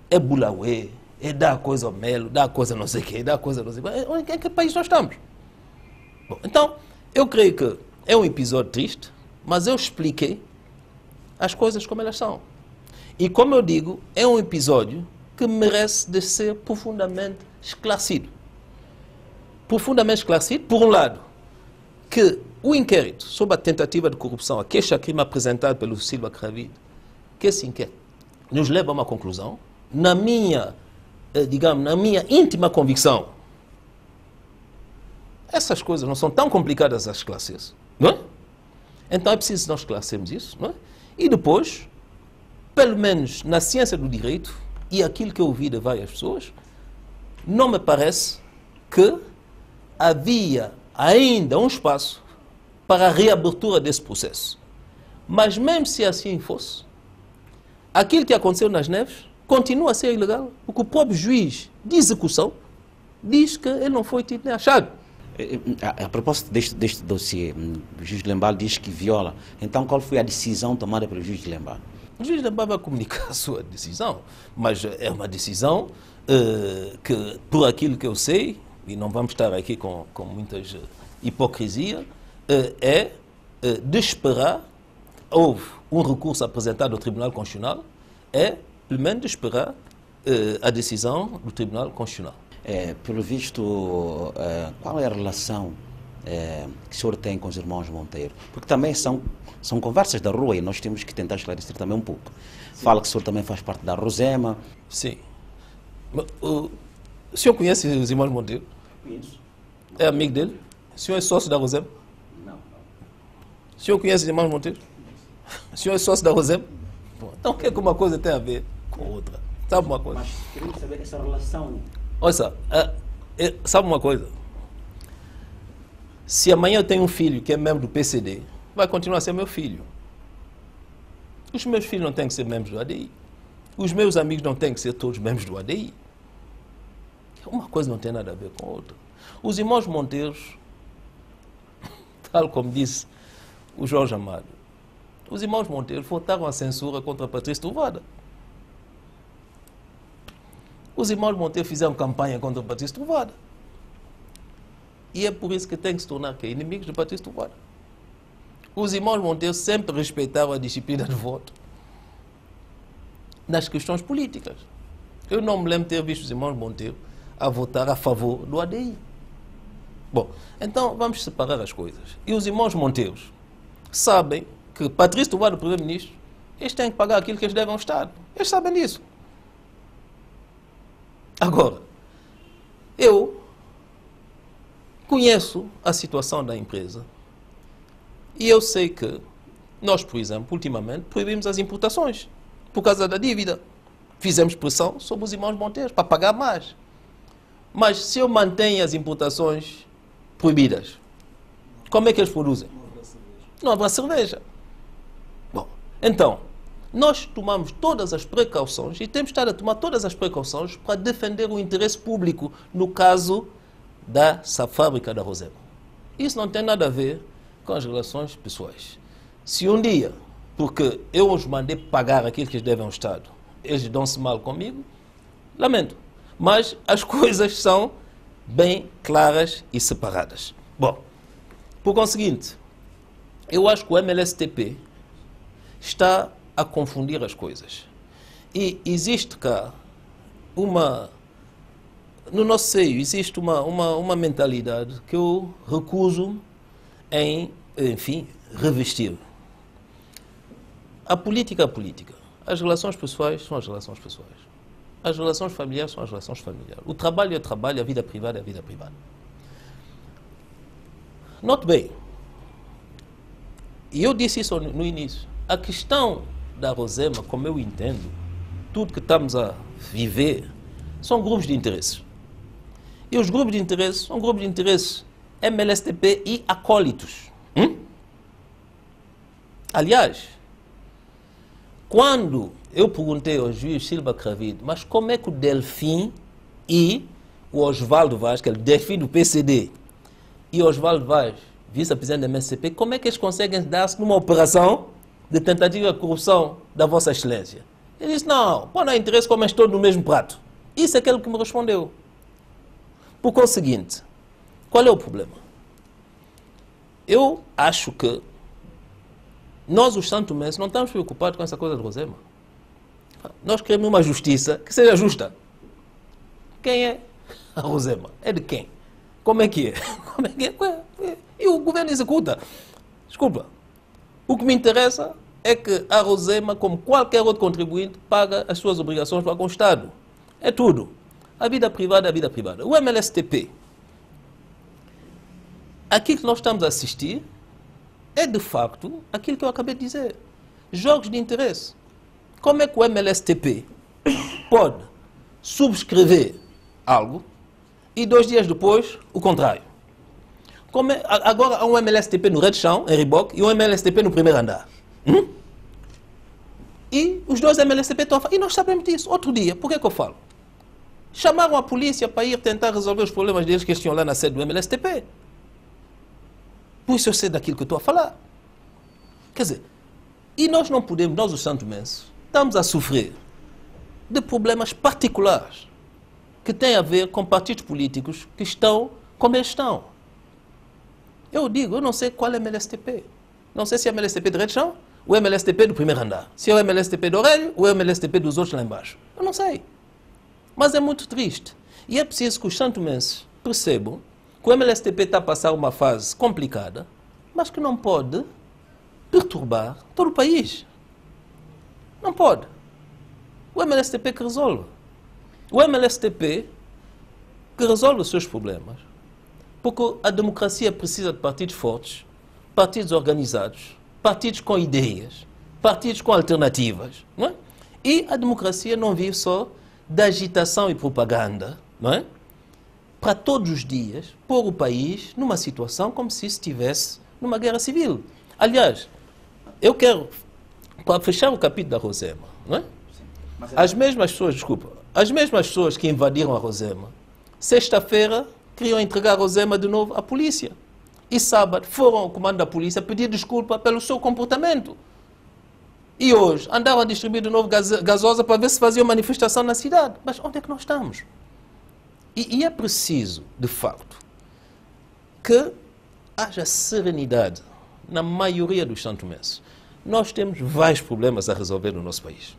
É bulauê, é dar coisa ao melo, dar coisa não sei o quê, dar coisa não sei o quê. Em que país nós estamos? Bom, então, eu creio que é um episódio triste, mas eu expliquei as coisas como elas são. E como eu digo, é um episódio que merece de ser profundamente esclarecido. Profundamente esclarecido, por um lado, que o inquérito sobre a tentativa de corrupção, a queixa-crime apresentado pelo Silva Cravide, que esse inquérito nos leva a uma conclusão, na minha íntima convicção, essas coisas não são tão complicadas a esclarecer, não é? Então é preciso nós esclarecermos isso, não é? E depois, pelo menos na ciência do direito, e aquilo que eu ouvi de várias pessoas, não me parece que havia ainda um espaço para a reabertura desse processo. Mas mesmo se assim fosse, aquilo que aconteceu nas Neves continua a ser ilegal, porque o próprio juiz de execução diz que ele não foi tido nem achado. A propósito deste dossiê, o juiz de Lemba diz que viola. Então qual foi a decisão tomada pelo juiz de Lemba? O juiz de Lemba vai comunicar a sua decisão, mas é uma decisão que, por aquilo que eu sei, e não vamos estar aqui com muitas hipocrisia, é de esperar. Houve um recurso apresentado ao Tribunal Constitucional, é pelo menos de esperar a decisão do Tribunal Constitucional. Pelo visto, qual é a relação que o senhor tem com os irmãos Monteiro? Porque também são conversas da rua e nós temos que tentar esclarecer também um pouco. Sim. Fala que o senhor também faz parte da Rosema. Sim. O senhor conhece os irmãos Monteiro? Conheço. É amigo dele? O senhor é sócio da Rosema? Não. O senhor conhece os irmãos Monteiro? O senhor é sócio da Rosema? Bom, então o que é que uma coisa tem a ver com outra? Sabe uma coisa? Mas queremos saber essa relação. Olha só, sabe uma coisa? Se amanhã eu tenho um filho que é membro do PCD, vai continuar a ser meu filho. Os meus filhos não têm que ser membros do ADI. Os meus amigos não têm que ser todos membros do ADI. Uma coisa não tem nada a ver com a outra. Os irmãos Monteiros, tal como disse o Jorge Amado, os irmãos Monteiros votaram a censura contra Patrício Trovoada. Os irmãos Monteiro fizeram campanha contra Patrício Trovoada. E é por isso que tem que se tornar inimigos de Patrício Trovoada. Os irmãos Monteiro sempre respeitaram a disciplina de voto nas questões políticas. Eu não me lembro de ter visto os irmãos Monteiro a votar a favor do ADI. Bom, então vamos separar as coisas. E os irmãos Monteiros sabem que Patrício Trovoada, o primeiro-ministro, eles têm que pagar aquilo que eles devem ao Estado. Eles sabem disso. Agora, eu conheço a situação da empresa e eu sei que nós, por exemplo, ultimamente, proibimos as importações por causa da dívida. Fizemos pressão sobre os irmãos Monteiros para pagar mais. Mas se eu mantenho as importações proibidas, como é que eles produzem? Não haverá cerveja. Bom, então, nós tomamos todas as precauções e temos estado a tomar todas as precauções para defender o interesse público no caso dessa fábrica da Rosema. Isso não tem nada a ver com as relações pessoais. Se um dia, porque eu os mandei pagar aquilo que eles devem ao Estado, eles dão-se mal comigo, lamento. Mas as coisas são bem claras e separadas. Bom, por conseguinte, eu acho que o MLSTP está a confundir as coisas. E existe cá no nosso seio, existe uma mentalidade que eu recuso em, enfim, revestir. A política é a política. As relações pessoais são as relações pessoais. As relações familiares são as relações familiares. O trabalho é o trabalho, a vida privada é a vida privada. Note bem, e eu disse isso no início, a questão da Rosema, como eu entendo, tudo que estamos a viver, são grupos de interesses. E os grupos de interesses são grupos de interesses MLSTP e acólitos. Aliás, quando eu perguntei ao juiz Silva Cravido, mas como é que o Delfim e o Osvaldo Vaz, que é o Delfim do PCD, e o Osvaldo Vaz, vice-presidente da MSCP, como é que eles conseguem dar-se numa operação de tentativa de corrupção da Vossa Excelência? Ele disse, não, pô, não há interesse, comem todos no mesmo prato. Isso é aquele que me respondeu. Por conseguinte, qual é o problema? Eu acho que nós, os santomenses, não estamos preocupados com essa coisa de Rosema. Nós queremos uma justiça que seja justa. Quem é a Rosema? É de quem? Como é que é? Como é que é? E o governo executa. Desculpa. O que me interessa é que a Rosema, como qualquer outro contribuinte, paga as suas obrigações para com o Estado. É tudo. A vida privada é a vida privada. O MLSTP, aquilo que nós estamos a assistir, é de facto aquilo que eu acabei de dizer. Jogos de interesse. Como é que o MLSTP pode subscrever algo e 2 dias depois o contrário? Agora há um MLSTP no Red Chão, em Riboc, e um MLSTP no primeiro andar. E os 2 MLSTP estão a falar. E nós sabemos disso. Outro dia, por que eu falo? Chamaram a polícia para ir tentar resolver os problemas deles que eles tinham lá na sede do MLSTP. Por isso eu sei daquilo que eu estou a falar. Quer dizer, e nós não podemos, nós os santomenses, estamos a sofrer de problemas particulares que têm a ver com partidos políticos que estão como eles estão. Eu digo, eu não sei qual é o MLSTP. Não sei se é o MLSTP de Red Chão ou o MLSTP do primeiro andar. Se é o MLSTP do Aurélio ou é o MLSTP dos outros lá embaixo. Eu não sei. Mas é muito triste. E é preciso que os santomenses percebam que o MLSTP está a passar uma fase complicada, mas que não pode perturbar todo o país. Não pode. O MLSTP que resolve. O MLSTP que resolve os seus problemas. Porque a democracia precisa de partidos fortes, partidos organizados, partidos com ideias, partidos com alternativas. Não é? E a democracia não vive só da agitação e propaganda, não é? Para todos os dias pôr o país numa situação como se estivesse numa guerra civil. Aliás, eu quero, para fechar o capítulo da Rosema, não é? As mesmas pessoas, desculpa, as mesmas pessoas que invadiram a Rosema, sexta-feira queriam entregar a Rosema de novo à polícia. E sábado foram ao comando da polícia pedir desculpa pelo seu comportamento. E hoje andavam a distribuir de novo gasosa para ver se faziam manifestação na cidade. Mas onde é que nós estamos? E é preciso, de facto, que haja serenidade na maioria dos santomenses. Nós temos vários problemas a resolver no nosso país.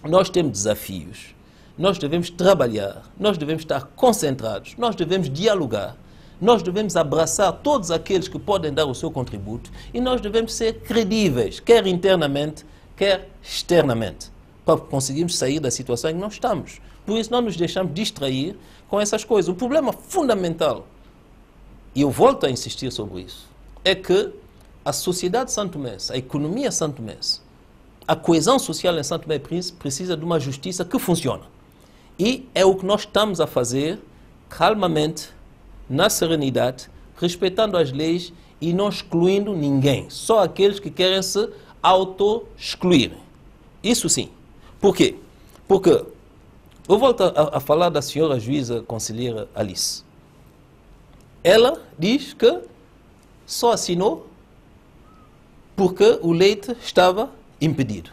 Nós temos desafios. Nós devemos trabalhar. Nós devemos estar concentrados. Nós devemos dialogar. Nós devemos abraçar todos aqueles que podem dar o seu contributo e nós devemos ser credíveis, quer internamente, quer externamente, para conseguirmos sair da situação em que nós estamos. Por isso, não nos deixamos distrair com essas coisas. O problema fundamental, e eu volto a insistir sobre isso, é que a sociedade santomense, a economia santomense, a coesão social em Santo Tomé e Príncipe precisa de uma justiça que funcione. E é o que nós estamos a fazer calmamente, na serenidade, respeitando as leis e não excluindo ninguém. Só aqueles que querem se auto-excluir. Isso sim. Por quê? Porque eu volto a falar da senhora juíza conselheira Alice. Ela diz que só assinou porque o leite estava impedido.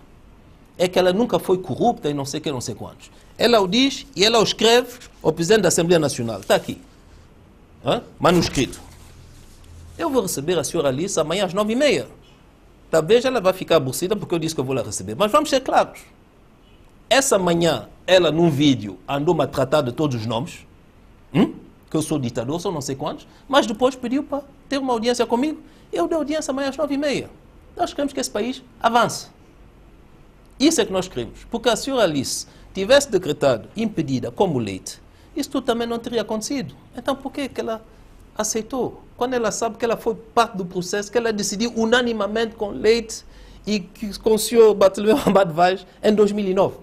É que ela nunca foi corrupta e não sei que, não sei quantos. Ela o diz e ela o escreve ao presidente da Assembleia Nacional. Está aqui. Manuscrito. Eu vou receber a senhora Alice amanhã às 9h30. Talvez ela vai ficar aborrecida porque eu disse que eu vou lá receber. Mas vamos ser claros. Essa manhã, ela num vídeo andou-me a tratar de todos os nomes. Que eu sou ditador, sou não sei quantos. Mas depois pediu para ter uma audiência comigo. Eu dei audiência amanhã às 9h30. Nós queremos que esse país avance. Isso é que nós queremos. Porque a senhora Alice tivesse decretado impedida como leite, isso tudo também não teria acontecido. Então por que ela aceitou? Quando ela sabe que ela foi parte do processo, que ela decidiu unanimamente com leite e com o senhor Bartolomeu Amado Vaz em 2009.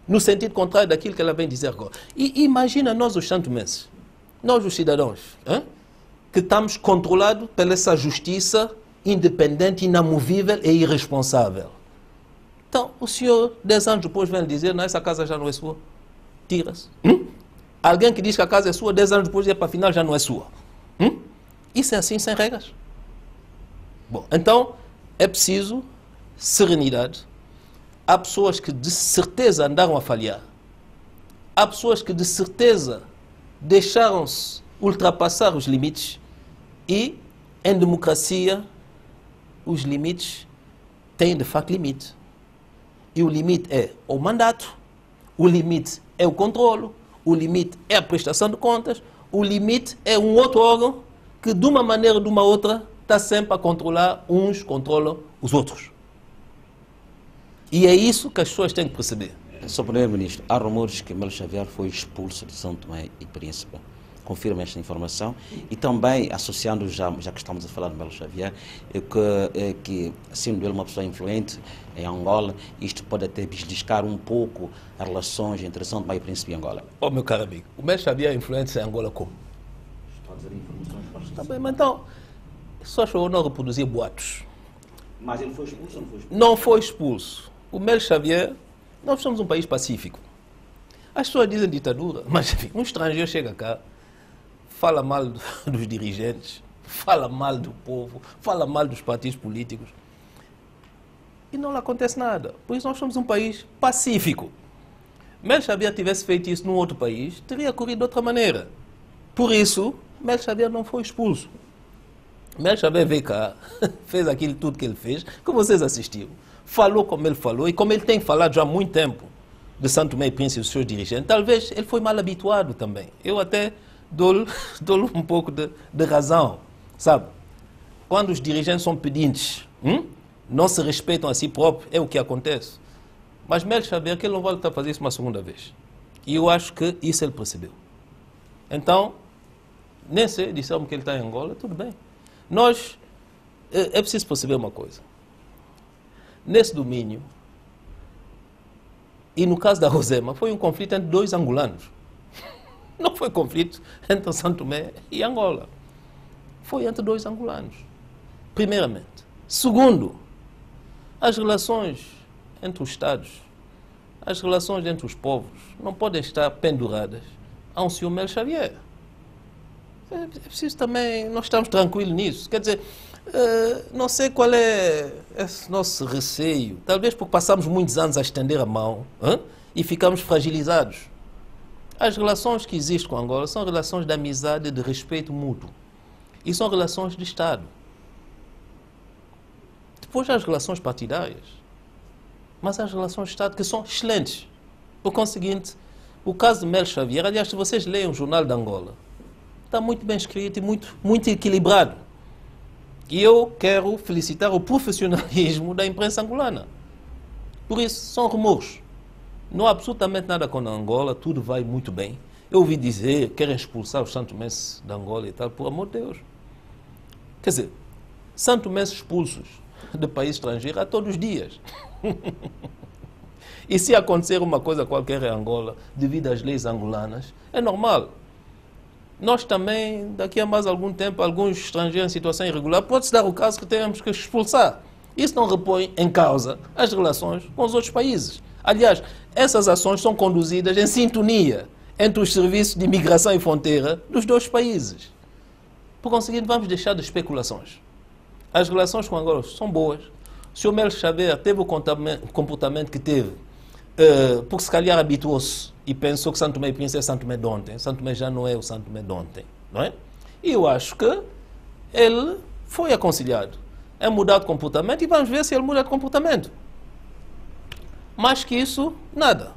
No sentido contrário daquilo que ela vem dizer agora. E imagina nós os santomenses, nós os cidadãos, que estamos controlados pela essa justiça independente, inamovível e irresponsável. Então, o senhor, 10 anos depois, vem lhe dizer, não, essa casa já não é sua. Tira-se. Alguém que diz que a casa é sua, 10 anos depois, para afinal já não é sua. Isso é assim, sem regras. Bom, então, é preciso serenidade. Há pessoas que de certeza andaram a falhar. Há pessoas que de certeza deixaram-se ultrapassar os limites. E, em democracia, os limites têm de facto limite. E o limite é o mandato, o limite é o controlo, o limite é a prestação de contas, o limite é um outro órgão que, de uma maneira ou de uma outra, está sempre a controlar, uns controlam os outros. E é isso que as pessoas têm que perceber. Sr. Primeiro-Ministro, há rumores que Melo Xavier foi expulso de São Tomé e Príncipe. Confirma esta informação. E também, associando, já que estamos a falar de Melo Xavier, que sendo ele uma pessoa influente em Angola, isto pode até beliscar um pouco as relações entre São Tomé e Príncipe e Angola. Oh, meu caro amigo, o Melo Xavier é influente em Angola como? Estou a dizer informações. Tá bem, mas então, só achou não reproduzir boatos. Mas ele foi expulso ou não foi expulso? Não foi expulso. O Melo Xavier, nós somos um país pacífico. As pessoas dizem ditadura, mas enfim, um estrangeiro chega cá, fala mal dos dirigentes, fala mal do povo, fala mal dos partidos políticos e não lhe acontece nada. Por isso nós somos um país pacífico. Melo Xavier tivesse feito isso num outro país, teria corrido de outra maneira. Por isso, Melo Xavier não foi expulso. Melo Xavier veio cá, fez aquilo tudo que ele fez, que vocês assistiram. Falou como ele falou e como ele tem falado já há muito tempo de Santo Tomé e Príncipe e os seus dirigentes. Talvez ele foi mal habituado também. Eu até dou-lhe um pouco de razão, sabe? Quando os dirigentes são pedintes, não se respeitam a si próprios, é o que acontece. Mas Melo Xavier, que ele não vai voltar a fazer isso uma segunda vez. E eu acho que isso ele percebeu. Então, nem sei, disseram que ele está em Angola, tudo bem. Nós, é preciso perceber uma coisa. Nesse domínio, e no caso da Rosema, foi um conflito entre dois angolanos. Não foi conflito entre São Tomé e Angola. Foi entre dois angolanos, primeiramente. Segundo, as relações entre os Estados, as relações entre os povos, não podem estar penduradas a um senhor Melo Xavier. É preciso também, nós estamos tranquilos nisso. Quer dizer, não sei qual é esse nosso receio. Talvez porque passamos muitos anos a estender a mão e ficamos fragilizados. As relações que existem com Angola são relações de amizade e de respeito mútuo. E são relações de Estado. Depois há as relações partidárias. Mas há as relações de Estado que são excelentes. Por conseguinte, o caso de Melo Xavier, aliás, se vocês leem o Jornal de Angola, está muito bem escrito e muito equilibrado. E eu quero felicitar o profissionalismo da imprensa angolana. Por isso, são rumores. Não há absolutamente nada com a Angola, tudo vai muito bem. Eu ouvi dizer que querem expulsar os santomenses da Angola e tal, por amor de Deus. Quer dizer, santomenses expulsos de país estrangeiro a todos os dias. E se acontecer uma coisa qualquer em Angola, devido às leis angolanas, é normal. Nós também, daqui a mais algum tempo, alguns estrangeiros em situação irregular, pode-se dar o caso que tenhamos que expulsar. Isso não repõe em causa as relações com os outros países. Aliás, essas ações são conduzidas em sintonia entre os serviços de imigração e fronteira dos dois países. Por conseguinte, vamos deixar de especulações. As relações com Angola são boas. O Sr. Melo Xavier teve o comportamento que teve, porque se calhar habituou-se e pensou que Santo Tomé e Príncipe é Santo Tomé de ontem. Santo Tomé já não é o Santo Tomé de ontem, não é? E eu acho que ele foi aconselhado a mudar de comportamento e vamos ver se ele muda de comportamento. Mais que isso, nada.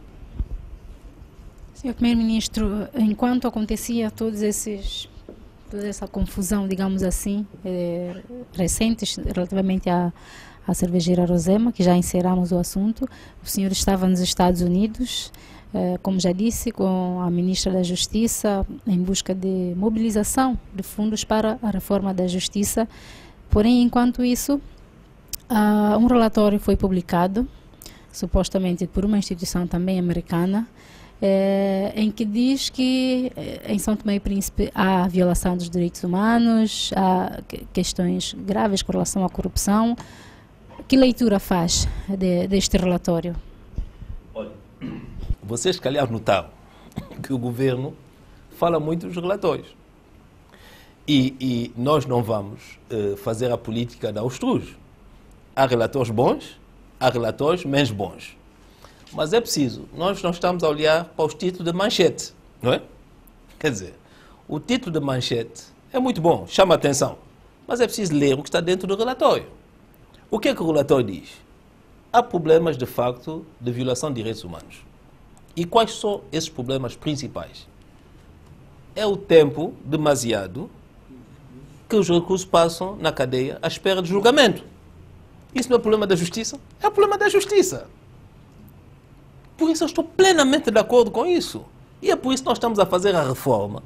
Senhor Primeiro-Ministro, enquanto acontecia toda essa confusão, digamos assim, recentes relativamente à cervejeira Rosema, que já encerramos o assunto, o senhor estava nos Estados Unidos, como já disse, com a Ministra da Justiça, em busca de mobilização de fundos para a reforma da Justiça. Porém, enquanto isso, um relatório foi publicado, supostamente por uma instituição também americana, em que diz que em São Tomé e Príncipe há violação dos direitos humanos, há questões graves com relação à corrupção. Que leitura faz deste relatório? Olha, vocês, calhar, notaram que o governo fala muito dos relatórios. E nós não vamos fazer a política da avestruz. Há relatórios bons, há relatórios menos bons. Mas é preciso, nós não estamos a olhar para os títulos de manchete, não é? Quer dizer, o título de manchete é muito bom, chama a atenção, mas é preciso ler o que está dentro do relatório. O que é que o relatório diz? Há problemas, de facto, de violação de direitos humanos. E quais são esses problemas principais? É o tempo demasiado que os recursos passam na cadeia à espera de julgamento. Isso não é problema da justiça? É o problema da justiça. Por isso eu estou plenamente de acordo com isso. E é por isso que nós estamos a fazer a reforma,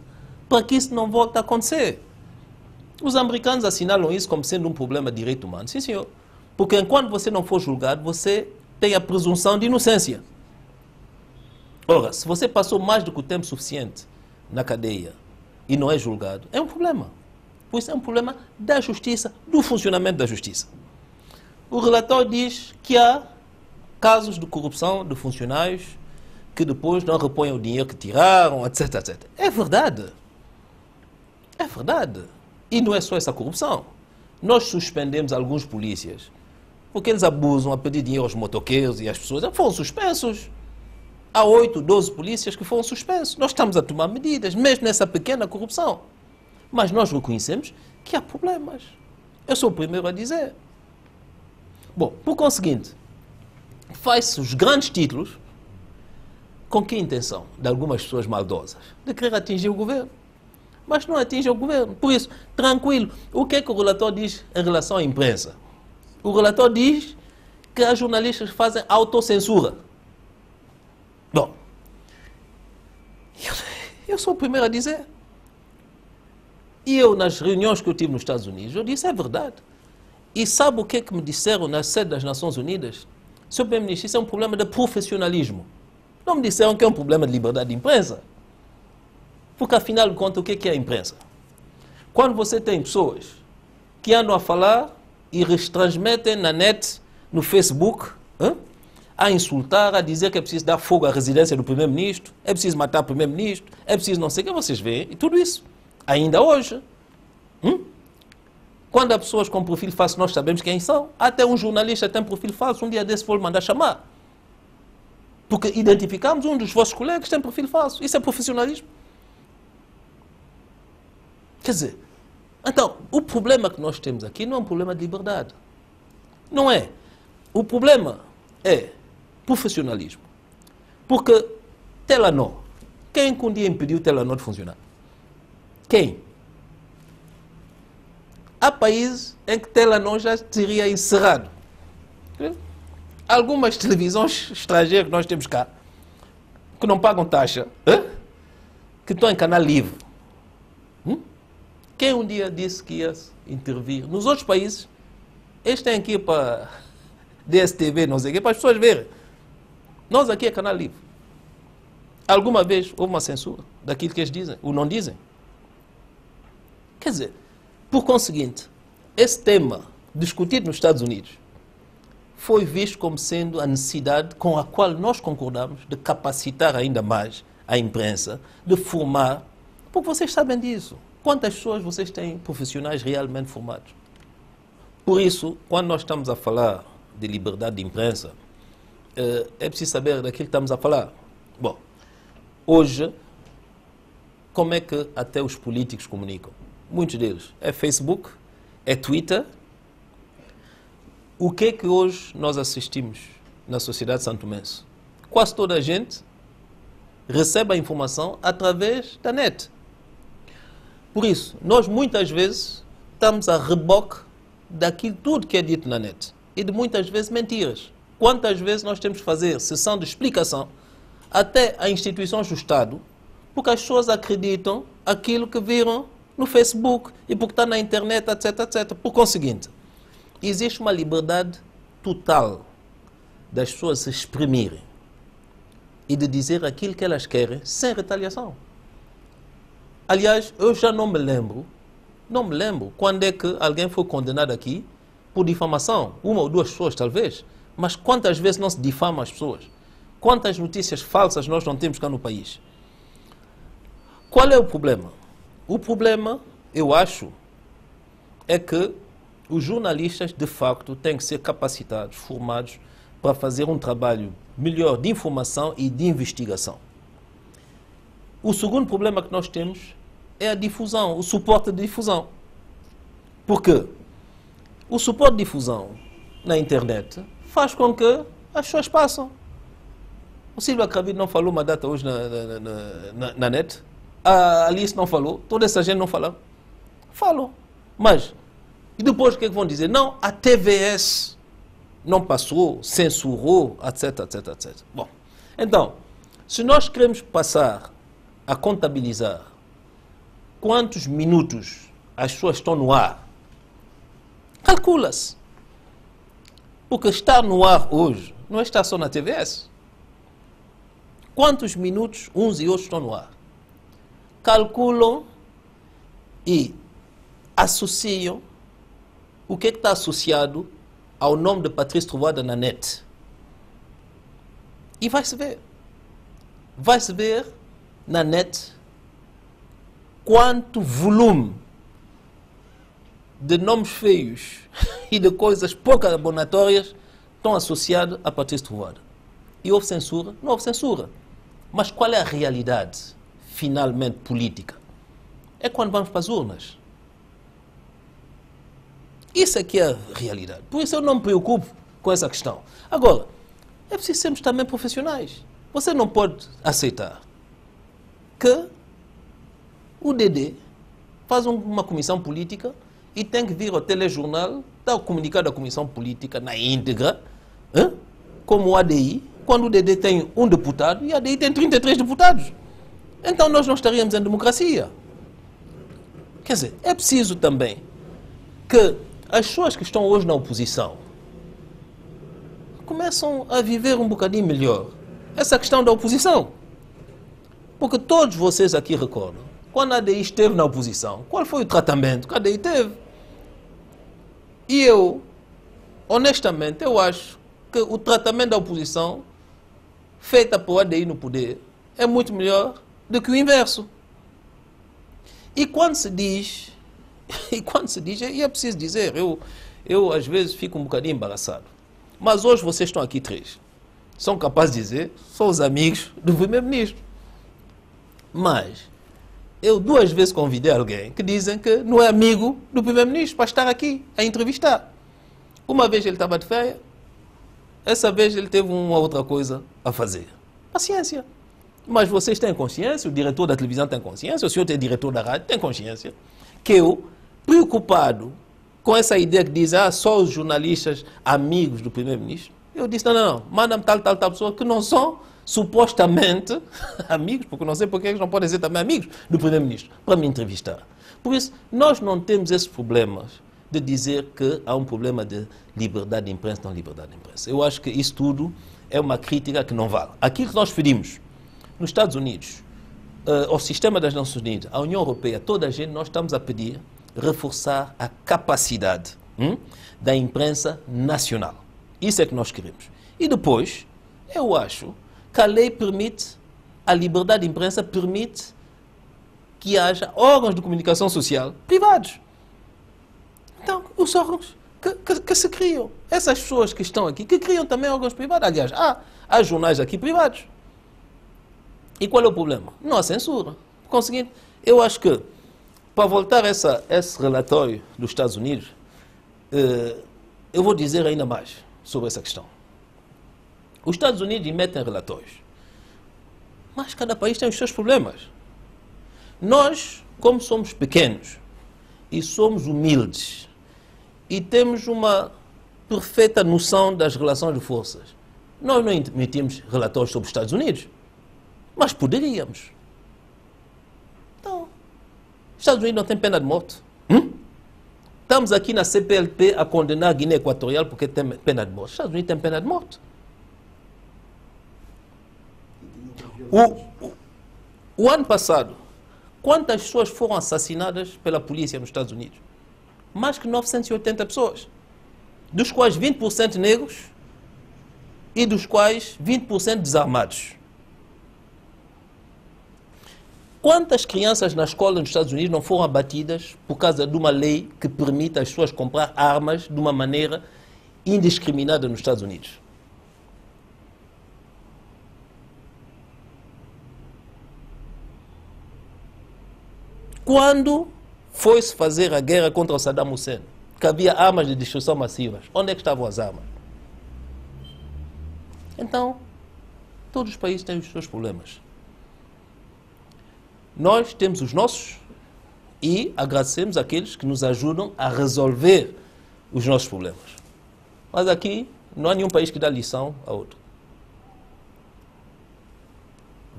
para que isso não volte a acontecer. Os americanos assinalam isso como sendo um problema de direito humano. Sim, senhor. Porque enquanto você não for julgado, você tem a presunção de inocência. Ora, se você passou mais do que o tempo suficiente na cadeia e não é julgado, é um problema. Por isso é um problema da justiça, do funcionamento da justiça. O relatório diz que há casos de corrupção de funcionários que depois não repõem o dinheiro que tiraram, etc, etc. É verdade. É verdade. E não é só essa corrupção. Nós suspendemos alguns polícias porque eles abusam a pedir dinheiro aos motoqueiros e às pessoas. Foram suspensos. Há 8, 12 polícias que foram suspensos. Nós estamos a tomar medidas, mesmo nessa pequena corrupção. Mas nós reconhecemos que há problemas. Eu sou o primeiro a dizer. Bom, por conseguinte, faz-se os grandes títulos com que intenção? De algumas pessoas maldosas, de querer atingir o governo. Mas não atinge o governo. Por isso, tranquilo. O que é que o relatório diz em relação à imprensa? O relatório diz que as jornalistas fazem autocensura. Bom, eu sou o primeiro a dizer. E eu, nas reuniões que eu tive nos Estados Unidos, eu disse, é verdade. E sabe o que é que me disseram na sede das Nações Unidas? Sr. Primeiro-Ministro, isso é um problema de profissionalismo. Não me disseram que é um problema de liberdade de imprensa. Porque, afinal de contas, o que é a imprensa? Quando você tem pessoas que andam a falar e retransmitem na net, no Facebook, a insultar, a dizer que é preciso dar fogo à residência do Primeiro-Ministro, é preciso matar o Primeiro-Ministro, é preciso não sei o que, vocês veem, e tudo isso. Ainda hoje. Quando há pessoas com perfil falso, nós sabemos quem são. Até um jornalista tem perfil falso, um dia desse vou mandar chamar. Porque identificamos um dos vossos colegas que tem perfil falso. Isso é profissionalismo. Quer dizer, então, o problema que nós temos aqui não é um problema de liberdade. Não é. O problema é profissionalismo. Porque Telenor, quem que um dia impediu Telenor de funcionar? Quem? Há países em que Telenor já teria encerrado. Algumas televisões estrangeiras que nós temos cá, que não pagam taxa, que estão em canal livre. Quem um dia disse que ia intervir? Nos outros países, eles têm aqui para DSTV, não sei o quê, para as pessoas verem. Nós aqui é canal livre. Alguma vez houve uma censura daquilo que eles dizem, ou não dizem? Quer dizer, por conseguinte, esse tema discutido nos Estados Unidos foi visto como sendo a necessidade com a qual nós concordamos de capacitar ainda mais a imprensa, de formar, porque vocês sabem disso. Quantas pessoas vocês têm profissionais realmente formados? Por isso, quando nós estamos a falar de liberdade de imprensa, é preciso saber daquilo que estamos a falar. Bom, hoje, como é que até os políticos comunicam? Muitos deles é Facebook, é Twitter. O que é que hoje nós assistimos na sociedade santomense? Quase toda a gente recebe a informação através da net. Por isso, nós muitas vezes estamos a reboque daquilo tudo que é dito na net. E de muitas vezes mentiras. Quantas vezes nós temos que fazer sessão de explicação até a instituições do Estado, porque as pessoas acreditam aquilo que viram no Facebook e porque está na internet, etc, etc. Por conseguinte, existe uma liberdade total das pessoas se exprimirem e de dizer aquilo que elas querem sem retaliação. Aliás, eu já não me lembro quando é que alguém foi condenado aqui por difamação. Uma ou duas pessoas, talvez. Mas quantas vezes não se difama as pessoas? Quantas notícias falsas nós não temos cá no país? Qual é o problema? O problema, eu acho, é que os jornalistas, de facto, têm que ser capacitados, formados, para fazer um trabalho melhor de informação e de investigação. O segundo problema que nós temos é a difusão, o suporte de difusão. Por quê? O suporte de difusão na internet faz com que as pessoas passam. O Silvio Cravido não falou uma data hoje na net. A Alice não falou. Toda essa gente não falou. Falou. Mas, e depois o que é que vão dizer? Não, a TVS não passou, censurou, etc, etc, etc. Bom, então, se nós queremos passar a contabilizar quantos minutos as pessoas estão no ar, calcula-se. Porque estar no ar hoje não é estar só na TVS. Quantos minutos uns e outros estão no ar? Calculam e associam o que está associado ao nome de Patrício Trovoada na net. E vai-se ver. Vai-se ver na net quanto volume de nomes feios e de coisas pouco abonatórias estão associados a Patrício Trovoada. E houve censura? Não houve censura. Mas qual é a realidade, finalmente, política? É quando vamos para as urnas. Isso aqui é a realidade. Por isso eu não me preocupo com essa questão. Agora, é preciso sermos também profissionais. Você não pode aceitar que o DD faz uma comissão política e tem que vir ao telejornal, dar o comunicado da comissão política na íntegra, como o ADI, quando o DD tem um deputado e a ADI tem 33 deputados. Então nós não estaríamos em democracia. Quer dizer, é preciso também que as pessoas que estão hoje na oposição começam a viver um bocadinho melhor essa questão da oposição. Porque todos vocês aqui recordam, quando a ADI esteve na oposição, qual foi o tratamento que a ADI teve? E eu, honestamente, eu acho que o tratamento da oposição feita por ADI no poder é muito melhor do que o inverso. E quando se diz, e é preciso dizer, eu às vezes fico um bocadinho embaraçado. Mas hoje vocês estão aqui três. São capazes de dizer, são os amigos do primeiro-ministro. Mas eu 2 vezes convidei alguém que dizem que não é amigo do primeiro-ministro para estar aqui a entrevistar. Uma vez ele estava de férias, essa vez ele teve uma outra coisa a fazer. Paciência. Mas vocês têm consciência, o diretor da televisão tem consciência, o senhor tem diretor da rádio, tem consciência, que eu, preocupado com essa ideia que diz, só os jornalistas amigos do primeiro-ministro, eu disse, não, manda-me tal pessoa que não são supostamente amigos, porque não sei porque eles não podem ser também amigos do primeiro-ministro, para me entrevistar. Por isso, nós não temos esses problemas de dizer que há um problema de liberdade de imprensa, não liberdade de imprensa. Eu acho que isso tudo é uma crítica que não vale. Aquilo que nós pedimos nos Estados Unidos, ao sistema das Nações Unidas, à União Europeia, toda a gente, nós estamos a pedir reforçar a capacidade da imprensa nacional. Isso é que nós queremos. E depois, eu acho que a lei permite, a liberdade de imprensa permite que haja órgãos de comunicação social privados. Então, os órgãos que se criam. Essas pessoas que estão aqui, que criam também órgãos privados. Aliás, há jornais aqui privados. E qual é o problema? Não há censura. Conseguindo, eu acho que, para voltar a esse relatório dos Estados Unidos, eu vou dizer ainda mais sobre essa questão. Os Estados Unidos emitem relatórios, mas cada país tem os seus problemas. Nós, como somos pequenos e somos humildes e temos uma perfeita noção das relações de forças, nós não emitimos relatórios sobre os Estados Unidos, mas poderíamos. Então, os Estados Unidos não têm pena de morte. Estamos aqui na CPLP a condenar a Guiné Equatorial porque tem pena de morte. Os Estados Unidos têm pena de morte. O ano passado, quantas pessoas foram assassinadas pela polícia nos Estados Unidos? Mais que 980 pessoas, dos quais 20% negros e dos quais 20% desarmados. Quantas crianças na escola nos Estados Unidos não foram abatidas por causa de uma lei que permite às pessoas comprar armas de uma maneira indiscriminada nos Estados Unidos? Quando foi-se fazer a guerra contra o Saddam Hussein, que havia armas de destruição massivas, onde é que estavam as armas? Então, todos os países têm os seus problemas. Nós temos os nossos e agradecemos àqueles que nos ajudam a resolver os nossos problemas. Mas aqui não há nenhum país que dá lição a outro.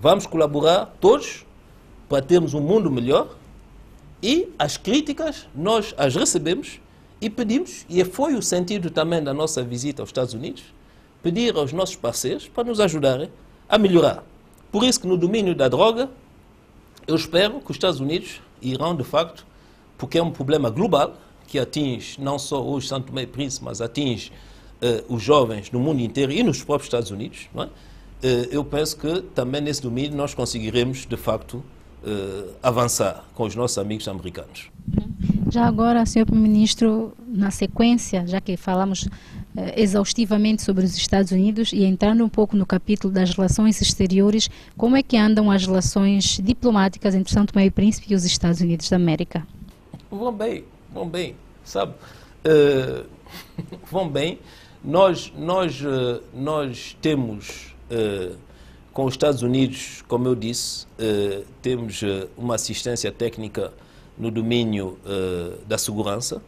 Vamos colaborar todos para termos um mundo melhor e as críticas nós as recebemos e pedimos, e foi o sentido também da nossa visita aos Estados Unidos, pedir aos nossos parceiros para nos ajudarem a melhorar. Por isso que no domínio da droga, eu espero que os Estados Unidos irão, de facto, porque é um problema global, que atinge não só hoje São Tomé e Príncipe, mas atinge os jovens no mundo inteiro e nos próprios Estados Unidos, não é? Eu penso que também nesse domínio nós conseguiremos, de facto, avançar com os nossos amigos americanos. Já agora, Sr. Primeiro-Ministro, na sequência, já que falamos exaustivamente sobre os Estados Unidos e entrando um pouco no capítulo das relações exteriores, como é que andam as relações diplomáticas entre São Tomé e Príncipe e os Estados Unidos da América? Vão bem, sabe? Vão bem. Nós temos, com os Estados Unidos, como eu disse, temos uma assistência técnica no domínio da segurança,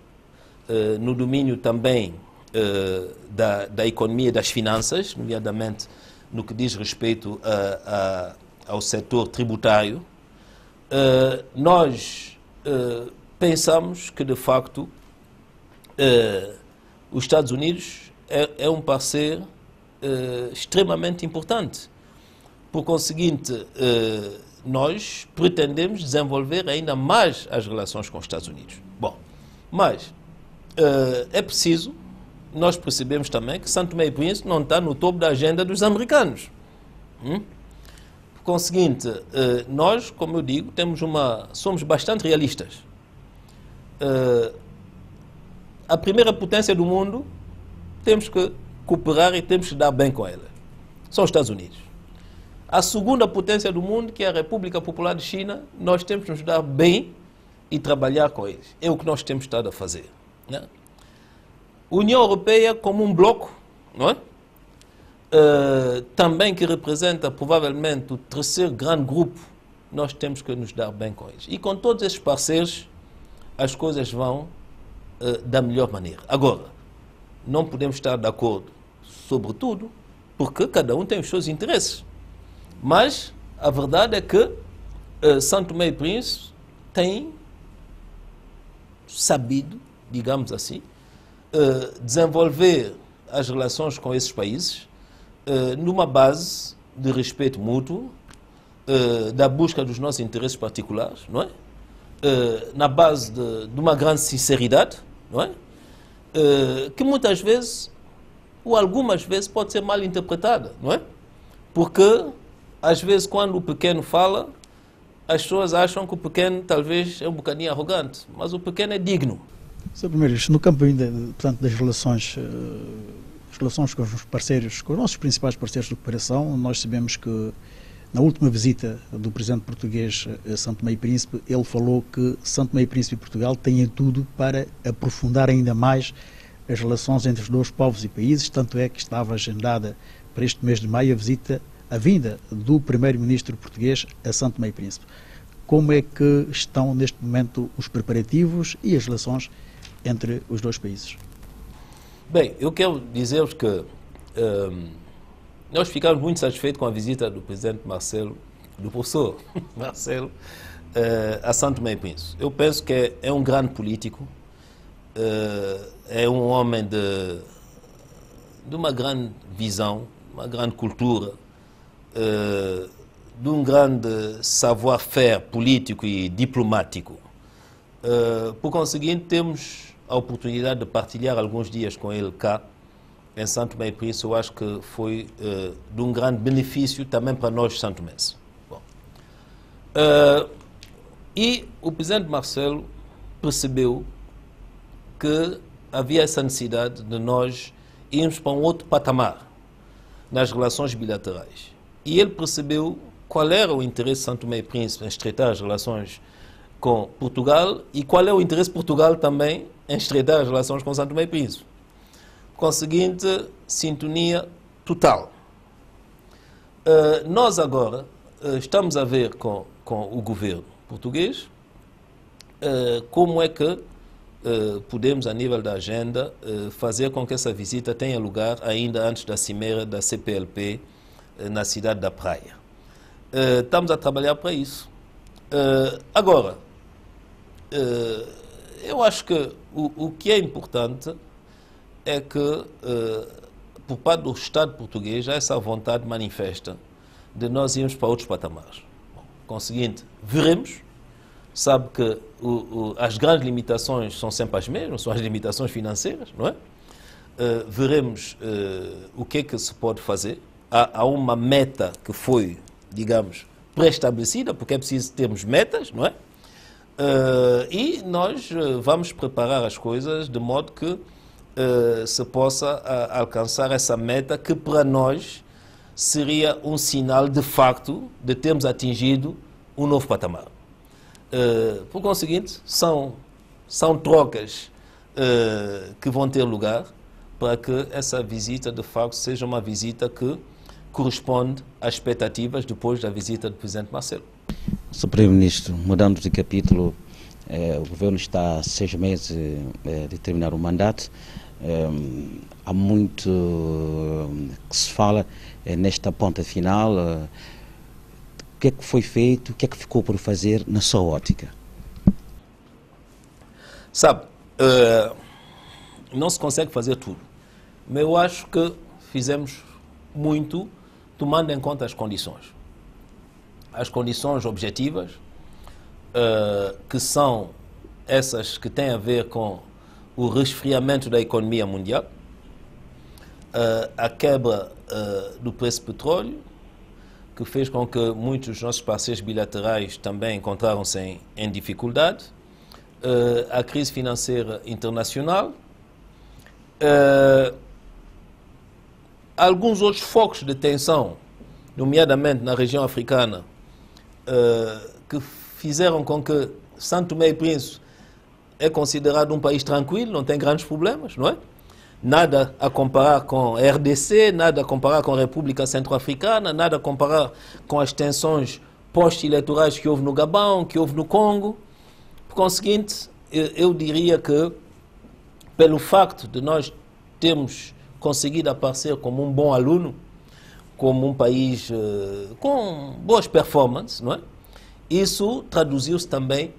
no domínio também da economia e das finanças, nomeadamente no que diz respeito ao setor tributário. Nós pensamos que, de facto, os Estados Unidos é um parceiro extremamente importante. Por conseguinte, nós pretendemos desenvolver ainda mais as relações com os Estados Unidos. Bom, mas é preciso nós percebemos também que São Tomé e Príncipe não está no topo da agenda dos americanos. Por conseguinte, nós, como eu digo, somos bastante realistas. A primeira potência do mundo, temos que cooperar e temos que dar bem com ela. São os Estados Unidos. A segunda potência do mundo, que é a República Popular de China, nós temos que nos dar bem e trabalhar com eles. É o que nós temos estado a fazer, né? União Europeia como um bloco, não é? também que representa provavelmente o terceiro grande grupo, nós temos que nos dar bem com eles. E com todos esses parceiros, as coisas vão da melhor maneira. Agora, não podemos estar de acordo sobre tudo, porque cada um tem os seus interesses. Mas a verdade é que São Tomé e Príncipe tem sabido, digamos assim, desenvolver as relações com esses países numa base de respeito mútuo, da busca dos nossos interesses particulares, não é? Na base de uma grande sinceridade, não é? Que muitas vezes, ou algumas vezes, pode ser mal interpretada, não é? Porque, às vezes, quando o pequeno fala, as pessoas acham que o pequeno talvez é um bocadinho arrogante, mas o pequeno é digno. Sr. Primeiro-Ministro, no campo ainda, portanto, das relações com os parceiros, com os nossos principais parceiros de cooperação, nós sabemos que na última visita do presidente português a São Tomé e Príncipe, ele falou que São Tomé e Príncipe e Portugal têm tudo para aprofundar ainda mais as relações entre os dois povos e países, tanto é que estava agendada para este mês de maio a vinda do primeiro-ministro português a São Tomé e Príncipe. Como é que estão neste momento os preparativos e as relações entre os dois países? Bem, eu quero dizer-vos que nós ficamos muito satisfeitos com a visita do presidente Marcelo, do professor Marcelo, a São Tomé e Príncipe. Eu penso que é um grande político, é um homem de uma grande visão, uma grande cultura, de um grande savoir-faire político e diplomático. Por conseguinte, temos a oportunidade de partilhar alguns dias com ele cá, em São Tomé e Príncipe. Eu acho que foi de um grande benefício também para nós santomenses. Bom, e o presidente Marcelo percebeu que havia essa necessidade de nós irmos para um outro patamar nas relações bilaterais. E ele percebeu qual era o interesse de São Tomé e Príncipe em estreitar as relações com Portugal e qual é o interesse de Portugal também em estreitar as relações com São Tomé e Príncipe. Conseguinte, sintonia total. Nós agora estamos a ver com o governo português como é que podemos, a nível da agenda, fazer com que essa visita tenha lugar ainda antes da cimeira da CPLP na cidade da Praia. Estamos a trabalhar para isso. Agora, eu acho que o que é importante é que, por parte do Estado português, há essa vontade manifesta de nós irmos para outros patamares. Bom, conseguinte, veremos. Sabe que as grandes limitações são sempre as mesmas, são as limitações financeiras, não é? Veremos o que é que se pode fazer. Há uma meta que foi, digamos, pré-estabelecida, porque é preciso termos metas, não é? E nós vamos preparar as coisas de modo que se possa alcançar essa meta que para nós seria um sinal de facto de termos atingido um novo patamar. Por conseguinte, são trocas que vão ter lugar para que essa visita de facto seja uma visita que corresponde às expectativas depois da visita do presidente Marcelo. Sr. Primeiro-Ministro, mudando de capítulo, o governo está a 6 meses de terminar o mandato. Há muito que se fala nesta ponta final. O que é que foi feito, o que é que ficou por fazer na sua ótica? Sabe, não se consegue fazer tudo, mas eu acho que fizemos muito tomando em conta as condições objetivas, que são essas que têm a ver com o resfriamento da economia mundial, a quebra do preço do petróleo, que fez com que muitos dos nossos parceiros bilaterais também encontraram-se em dificuldade, a crise financeira internacional, alguns outros focos de tensão, nomeadamente na região africana, que fizeram com que São Tomé e Príncipe é considerado um país tranquilo, não tem grandes problemas, não é? Nada a comparar com a RDC, nada a comparar com a República Centro-Africana, nada a comparar com as tensões pós-eleitorais que houve no Gabão, que houve no Congo. Por conseguinte, eu diria que, pelo facto de nós termos conseguido aparecer como um bom aluno, como um país com boas performances, não é? Isso traduziu-se também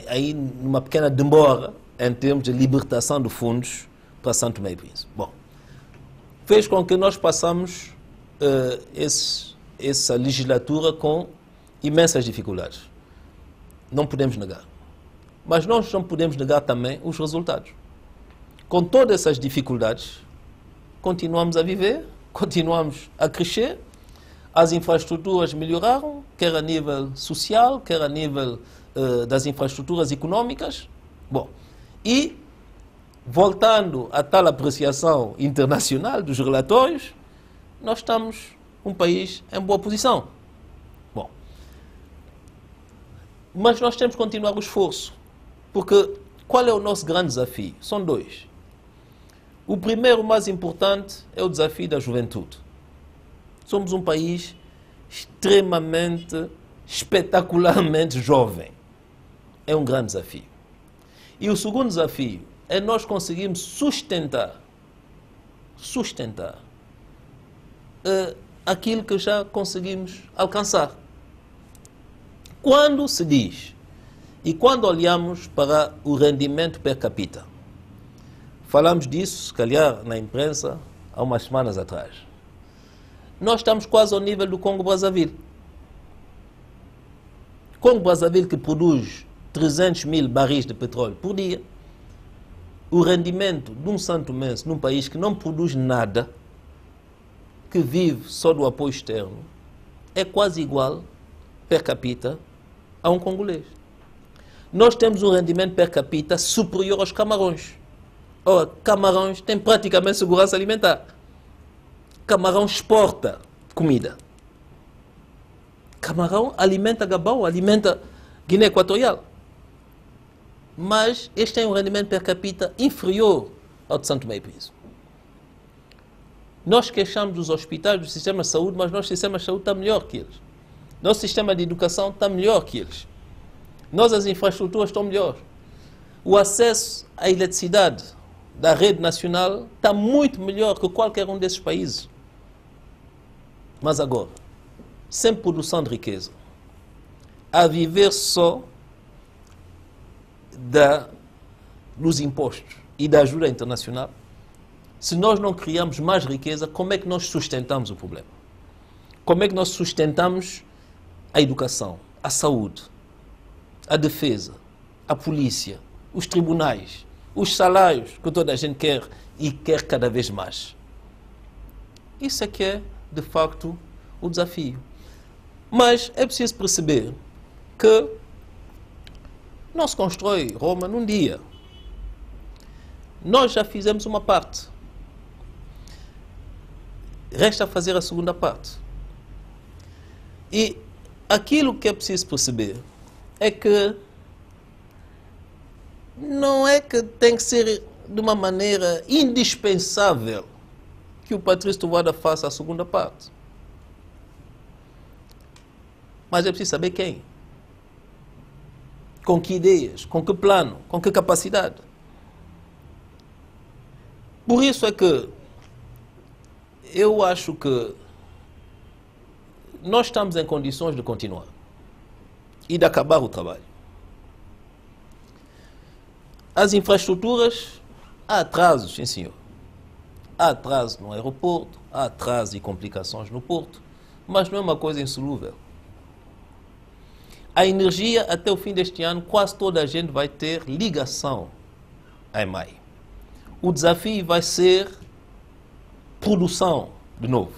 aí numa pequena demora em termos de libertação de fundos para São Tomé e Príncipe. Bom, fez com que nós passamos essa legislatura com imensas dificuldades. Não podemos negar. Mas nós não podemos negar também os resultados. Com todas essas dificuldades, continuamos a viver, continuamos a crescer, as infraestruturas melhoraram, quer a nível social, quer a nível das infraestruturas económicas. Bom, e, voltando à tal apreciação internacional dos relatórios, nós estamos um país em boa posição. Bom, mas nós temos que continuar o esforço, porque qual é o nosso grande desafio? São dois. O primeiro, mais importante, é o desafio da juventude. Somos um país extremamente, espetacularmente jovem. É um grande desafio. E o segundo desafio é nós conseguirmos sustentar aquilo que já conseguimos alcançar. Quando se diz, e quando olhamos para o rendimento per capita, falamos disso, se calhar, na imprensa, há umas semanas atrás. Nós estamos quase ao nível do Congo-Brazzaville. Congo-Brazzaville, que produz 300 mil barris de petróleo por dia, o rendimento de um santomense num país que não produz nada, que vive só do apoio externo, é quase igual, per capita, a um congolês. Nós temos um rendimento per capita superior aos Camarões. Ora, Camarões tem praticamente segurança alimentar. Camarão exporta comida. Camarão alimenta Gabão, alimenta Guiné Equatorial. Mas este tem um rendimento per capita inferior ao de São Tomé e Príncipe. Nós queixamos dos hospitais, do sistema de saúde, mas nosso sistema de saúde está melhor que eles. Nosso sistema de educação está melhor que eles. Nossas infraestruturas estão melhores. O acesso à eletricidade da rede nacional está muito melhor que qualquer um desses países. Mas agora, sem produção de riqueza, a viver só dos impostos e da ajuda internacional, se nós não criamos mais riqueza, como é que nós sustentamos o problema? Como é que nós sustentamos a educação, a saúde, a defesa, a polícia, os tribunais, os salários que toda a gente quer e quer cada vez mais? Isso é que é, de facto, o desafio. Mas é preciso perceber que não se constrói Roma num dia. Nós já fizemos uma parte. Resta fazer a segunda parte. E aquilo que é preciso perceber é que não é que tem que ser de uma maneira indispensável que o Patrício Trovoada faça a segunda parte. Mas é preciso saber quem. Com que ideias, com que plano, com que capacidade. Por isso é que eu acho que nós estamos em condições de continuar e de acabar o trabalho. As infraestruturas, há atrasos, sim senhor. Há atrasos no aeroporto, há atrasos e complicações no porto, mas não é uma coisa insolúvel. A energia, até o fim deste ano, quase toda a gente vai ter ligação à EMAI. O desafio vai ser produção, de novo.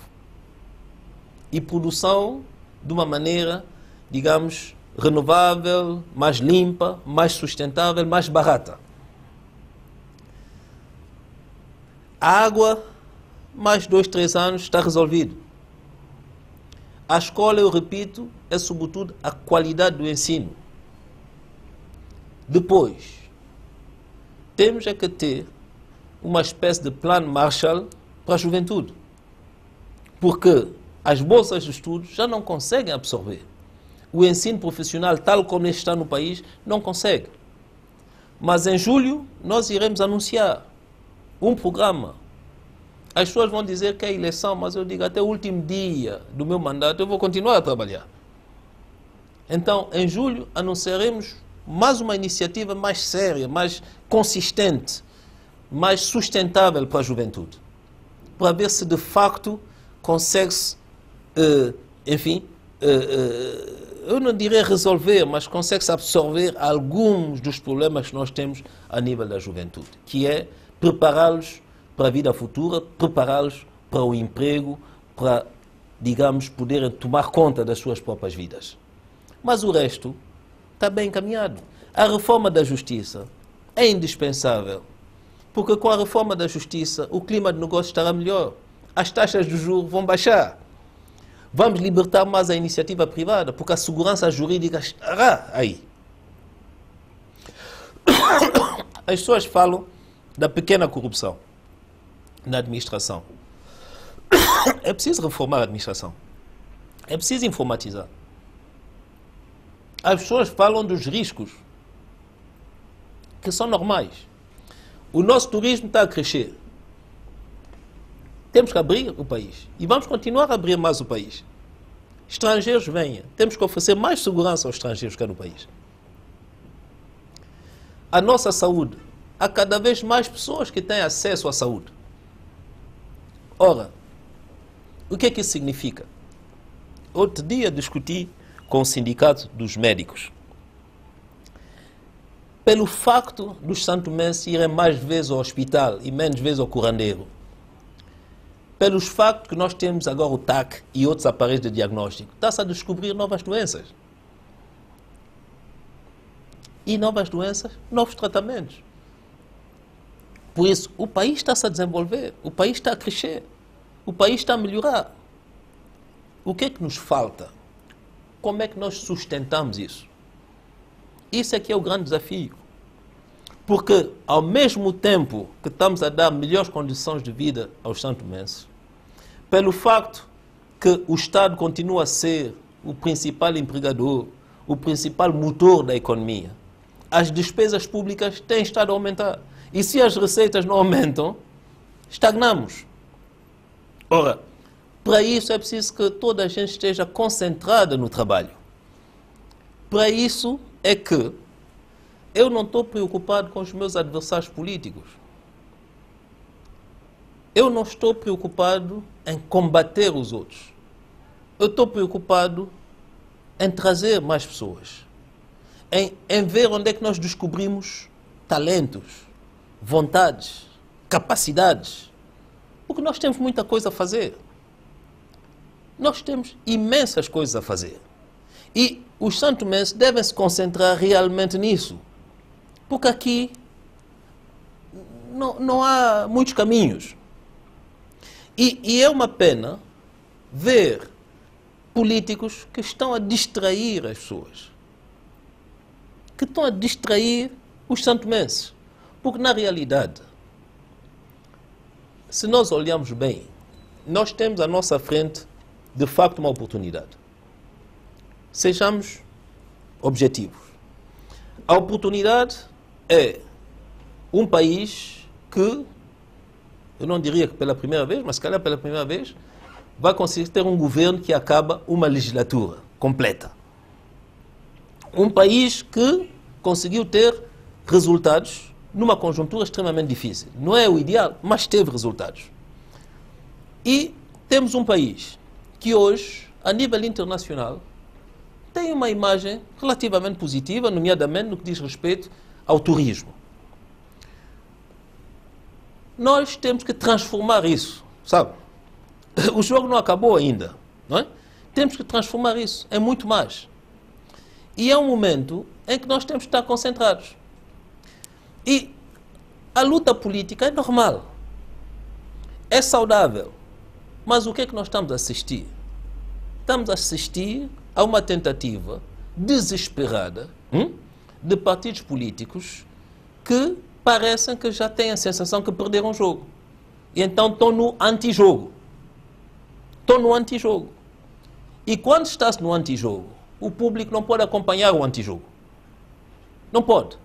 E produção de uma maneira, digamos, renovável, mais limpa, mais sustentável, mais barata. A água, mais 2, 3 anos, está resolvido. A escola, eu repito, é sobretudo a qualidade do ensino. Depois, temos é que ter uma espécie de plano Marshall para a juventude. Porque as bolsas de estudos já não conseguem absorver. O ensino profissional, tal como este está no país, não consegue. Mas em julho nós iremos anunciar um programa. As pessoas vão dizer que é eleição, mas eu digo, até o último dia do meu mandato eu vou continuar a trabalhar. Então, em julho, anunciaremos mais uma iniciativa mais séria, mais consistente, mais sustentável para a juventude. Para ver se de facto consegue-se, eu não diria resolver, mas consegue-se absorver alguns dos problemas que nós temos a nível da juventude, que é prepará-los para a vida futura, prepará-los para o emprego, para, digamos, poderem tomar conta das suas próprias vidas. Mas o resto está bem encaminhado. A reforma da justiça é indispensável, porque com a reforma da justiça o clima de negócio estará melhor, as taxas de juros vão baixar. Vamos libertar mais a iniciativa privada, porque a segurança jurídica estará aí. As pessoas falam da pequena corrupção na administração. É preciso reformar a administração. É preciso informatizar. As pessoas falam dos riscos, que são normais. O nosso turismo está a crescer. Temos que abrir o país. E vamos continuar a abrir mais o país. Estrangeiros venham. Temos que oferecer mais segurança aos estrangeiros que há no país. A nossa saúde. Há cada vez mais pessoas que têm acesso à saúde. Ora, o que é que isso significa? Outro dia discuti com o sindicato dos médicos. Pelo facto dos santomenses irem mais vezes ao hospital e menos vezes ao curandeiro, pelos factos que nós temos agora o TAC e outros aparelhos de diagnóstico, está-se a descobrir novas doenças. E novas doenças, novos tratamentos. Por isso, o país está-se a desenvolver, o país está a crescer, o país está a melhorar. O que é que nos falta? Como é que nós sustentamos isso? Isso é que é o grande desafio. Porque, ao mesmo tempo que estamos a dar melhores condições de vida aos santomenses, pelo facto que o Estado continua a ser o principal empregador, o principal motor da economia, as despesas públicas têm estado a aumentar. E se as receitas não aumentam, estagnamos. Ora, para isso é preciso que toda a gente esteja concentrada no trabalho. Para isso é que eu não estou preocupado com os meus adversários políticos. Eu não estou preocupado em combater os outros. Eu estou preocupado em trazer mais pessoas. Em ver onde é que nós descobrimos talentos, vontades, capacidades. Porque nós temos muita coisa a fazer. Nós temos imensas coisas a fazer. E os santomenses devem se concentrar realmente nisso. Porque aqui não há muitos caminhos. E é uma pena ver políticos que estão a distrair as pessoas. Que estão a distrair os santomenses. Porque, na realidade, se nós olharmos bem, nós temos à nossa frente, de facto, uma oportunidade. Sejamos objetivos. A oportunidade é um país que, eu não diria que pela primeira vez, mas se calhar pela primeira vez, vai conseguir ter um governo que acaba uma legislatura completa. Um país que conseguiu ter resultados numa conjuntura extremamente difícil. Não é o ideal, mas teve resultados. E temos um país que hoje, a nível internacional, tem uma imagem relativamente positiva, nomeadamente no que diz respeito ao turismo. Nós temos que transformar isso, sabe? O jogo não acabou ainda, não é? Temos que transformar isso em muito mais. E é um momento em que nós temos que estar concentrados. E a luta política é normal, é saudável, mas o que é que nós estamos a assistir? Estamos a assistir a uma tentativa desesperada de partidos políticos que parecem que já têm a sensação que perderam o jogo. E então estão no antijogo. Estão no antijogo. E quando está-se no antijogo, o público não pode acompanhar o antijogo. Não pode.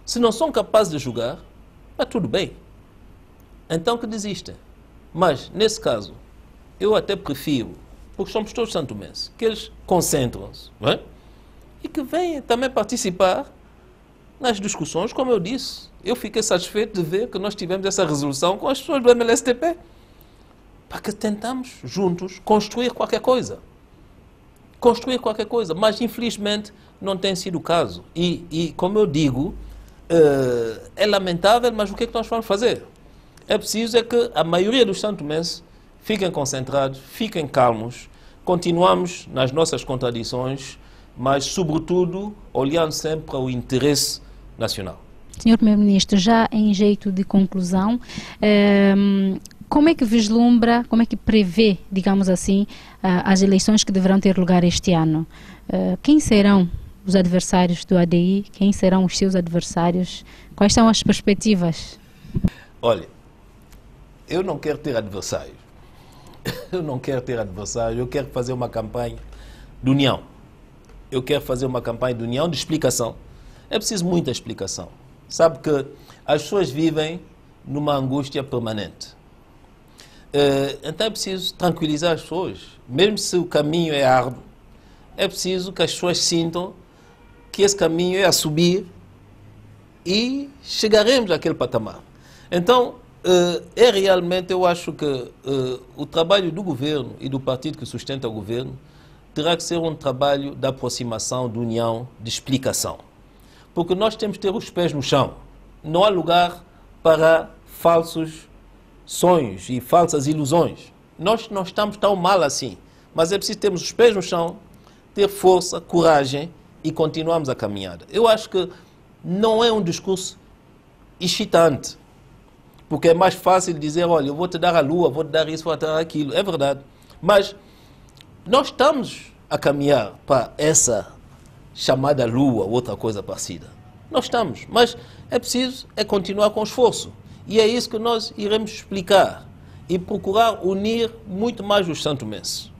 Se não são capazes de jogar, está tudo bem. Então que desistem. Mas, nesse caso, eu até prefiro, porque somos todos santomenses, que eles concentram-se, não é? E que venham também participar nas discussões, como eu disse. Eu fiquei satisfeito de ver que nós tivemos essa resolução com as pessoas do MLSTP, para que tentamos, juntos, construir qualquer coisa. Construir qualquer coisa. Mas, infelizmente, não tem sido o caso. E como eu digo, é lamentável, mas o que é que nós vamos fazer? É preciso que a maioria dos santomenses fiquem concentrados, fiquem calmos, continuamos nas nossas contradições, mas, sobretudo, olhando sempre para o interesse nacional. Senhor Primeiro-Ministro, já em jeito de conclusão, como é que vislumbra, como é que prevê, digamos assim, as eleições que deverão ter lugar este ano? Quem serão os adversários do ADI? Quem serão os seus adversários? Quais são as perspectivas? Olha, eu não quero ter adversários. Eu não quero ter adversários. Eu quero fazer uma campanha de união. Eu quero fazer uma campanha de união, de explicação. É preciso muita explicação. Sabe que as pessoas vivem numa angústia permanente. Então é preciso tranquilizar as pessoas. Mesmo se o caminho é árduo, é preciso que as pessoas sintam que esse caminho é a subir e chegaremos àquele patamar. Então, realmente, eu acho que o trabalho do governo e do partido que sustenta o governo terá que ser um trabalho de aproximação, de união, de explicação. Porque nós temos que ter os pés no chão. Não há lugar para falsos sonhos e falsas ilusões. Nós não estamos tão mal assim, mas é preciso termos os pés no chão, ter força, coragem e continuarmos a caminhada. Eu acho que não é um discurso excitante, porque é mais fácil dizer, olha, eu vou te dar a lua, vou te dar isso, vou te dar aquilo. É verdade. Mas nós estamos a caminhar para essa chamada lua, outra coisa parecida. Nós estamos, mas é preciso continuar com esforço. E é isso que nós iremos explicar e procurar unir muito mais os santomenses.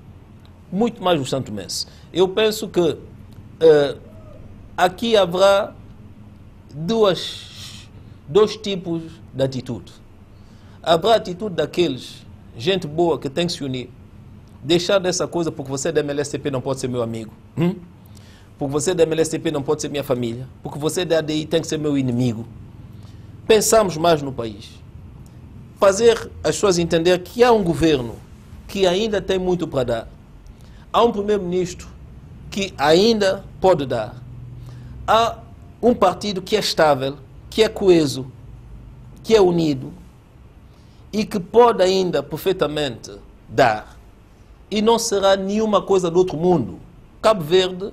Muito mais os santomenses. Eu penso que aqui haverá dois tipos de atitude. Haverá a atitude daqueles, gente boa que tem que se unir, deixar dessa coisa porque você é da MLSTP não pode ser meu amigo, porque você é da MLSTP não pode ser minha família, porque você é da ADI tem que ser meu inimigo. Pensamos mais no país. Fazer as pessoas entender que há um governo que ainda tem muito para dar. Há um primeiro-ministro que ainda pode dar. Há um partido que é estável, que é coeso, que é unido e que pode ainda perfeitamente dar. E não será nenhuma coisa do outro mundo. Cabo Verde,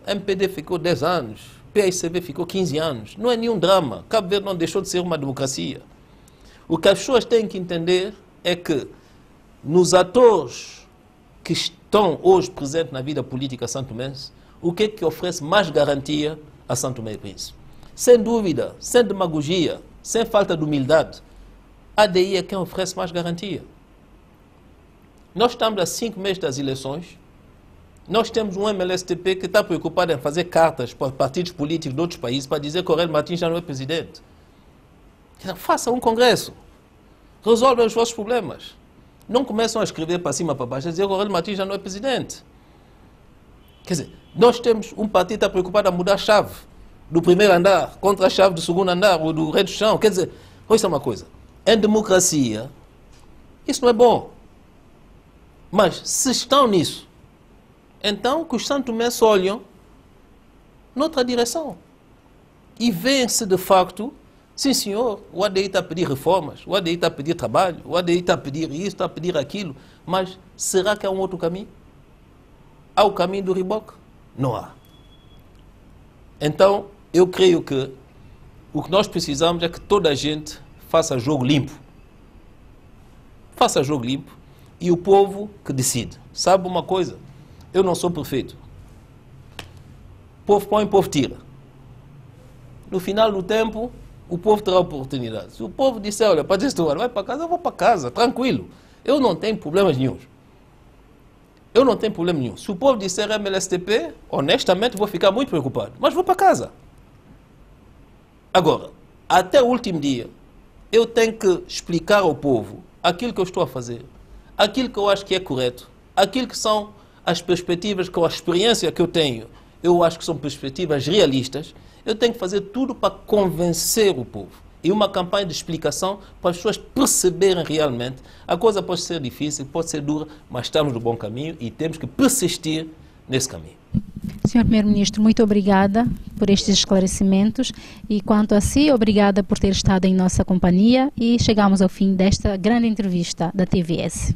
MPD ficou 10 anos, PSCV ficou 15 anos. Não é nenhum drama. Cabo Verde não deixou de ser uma democracia. O que as pessoas têm que entender é que nos atores que estão hoje presentes na vida política santomense, o que é que oferece mais garantia a São Tomé e Príncipe? Sem dúvida, sem demagogia, sem falta de humildade, a ADI é quem oferece mais garantia. Nós estamos a 5 meses das eleições. Nós temos um MLSTP que está preocupado em fazer cartas para partidos políticos de outros países para dizer que Aurélio Martins já não é presidente. Faça um congresso. Resolvam os vossos problemas. Não começam a escrever para cima, para baixo, a dizer que Aurélio Martins já não é presidente. Quer dizer, nós temos um partido que está preocupado a mudar a chave do primeiro andar contra a chave do segundo andar ou do rei do chão. Quer dizer, ouça uma coisa. Em democracia, isso não é bom. Mas se estão nisso, então que os santomenses olham noutra direção e veem-se de facto, sim senhor, o ADI está a pedir reformas, o ADI está a pedir trabalho, o ADI está a pedir isso, está a pedir aquilo, mas será que há um outro caminho? Há o caminho do reboque? Não há. Então, eu creio que o que nós precisamos é que toda a gente faça jogo limpo. Faça jogo limpo e o povo que decide. Sabe uma coisa? Eu não sou perfeito. O povo põe, o povo tira. no final do tempo, o povo terá oportunidade. Se o povo disser, olha, Patrício Trovoada, vai para casa, eu vou para casa, tranquilo. Eu não tenho problemas nenhum. Eu não tenho problema nenhum. Se o povo disser MLSTP, honestamente vou ficar muito preocupado. Mas vou para casa. Agora, até o último dia, eu tenho que explicar ao povo aquilo que eu estou a fazer, aquilo que eu acho que é correto, aquilo que são as perspectivas, com a experiência que eu tenho, eu acho que são perspectivas realistas. Eu tenho que fazer tudo para convencer o povo. E uma campanha de explicação para as pessoas perceberem realmente. A coisa pode ser difícil, pode ser dura, mas estamos no bom caminho e temos que persistir nesse caminho. Senhor Primeiro-Ministro, muito obrigada por estes esclarecimentos e, quanto a si, obrigada por ter estado em nossa companhia e chegamos ao fim desta grande entrevista da TVS.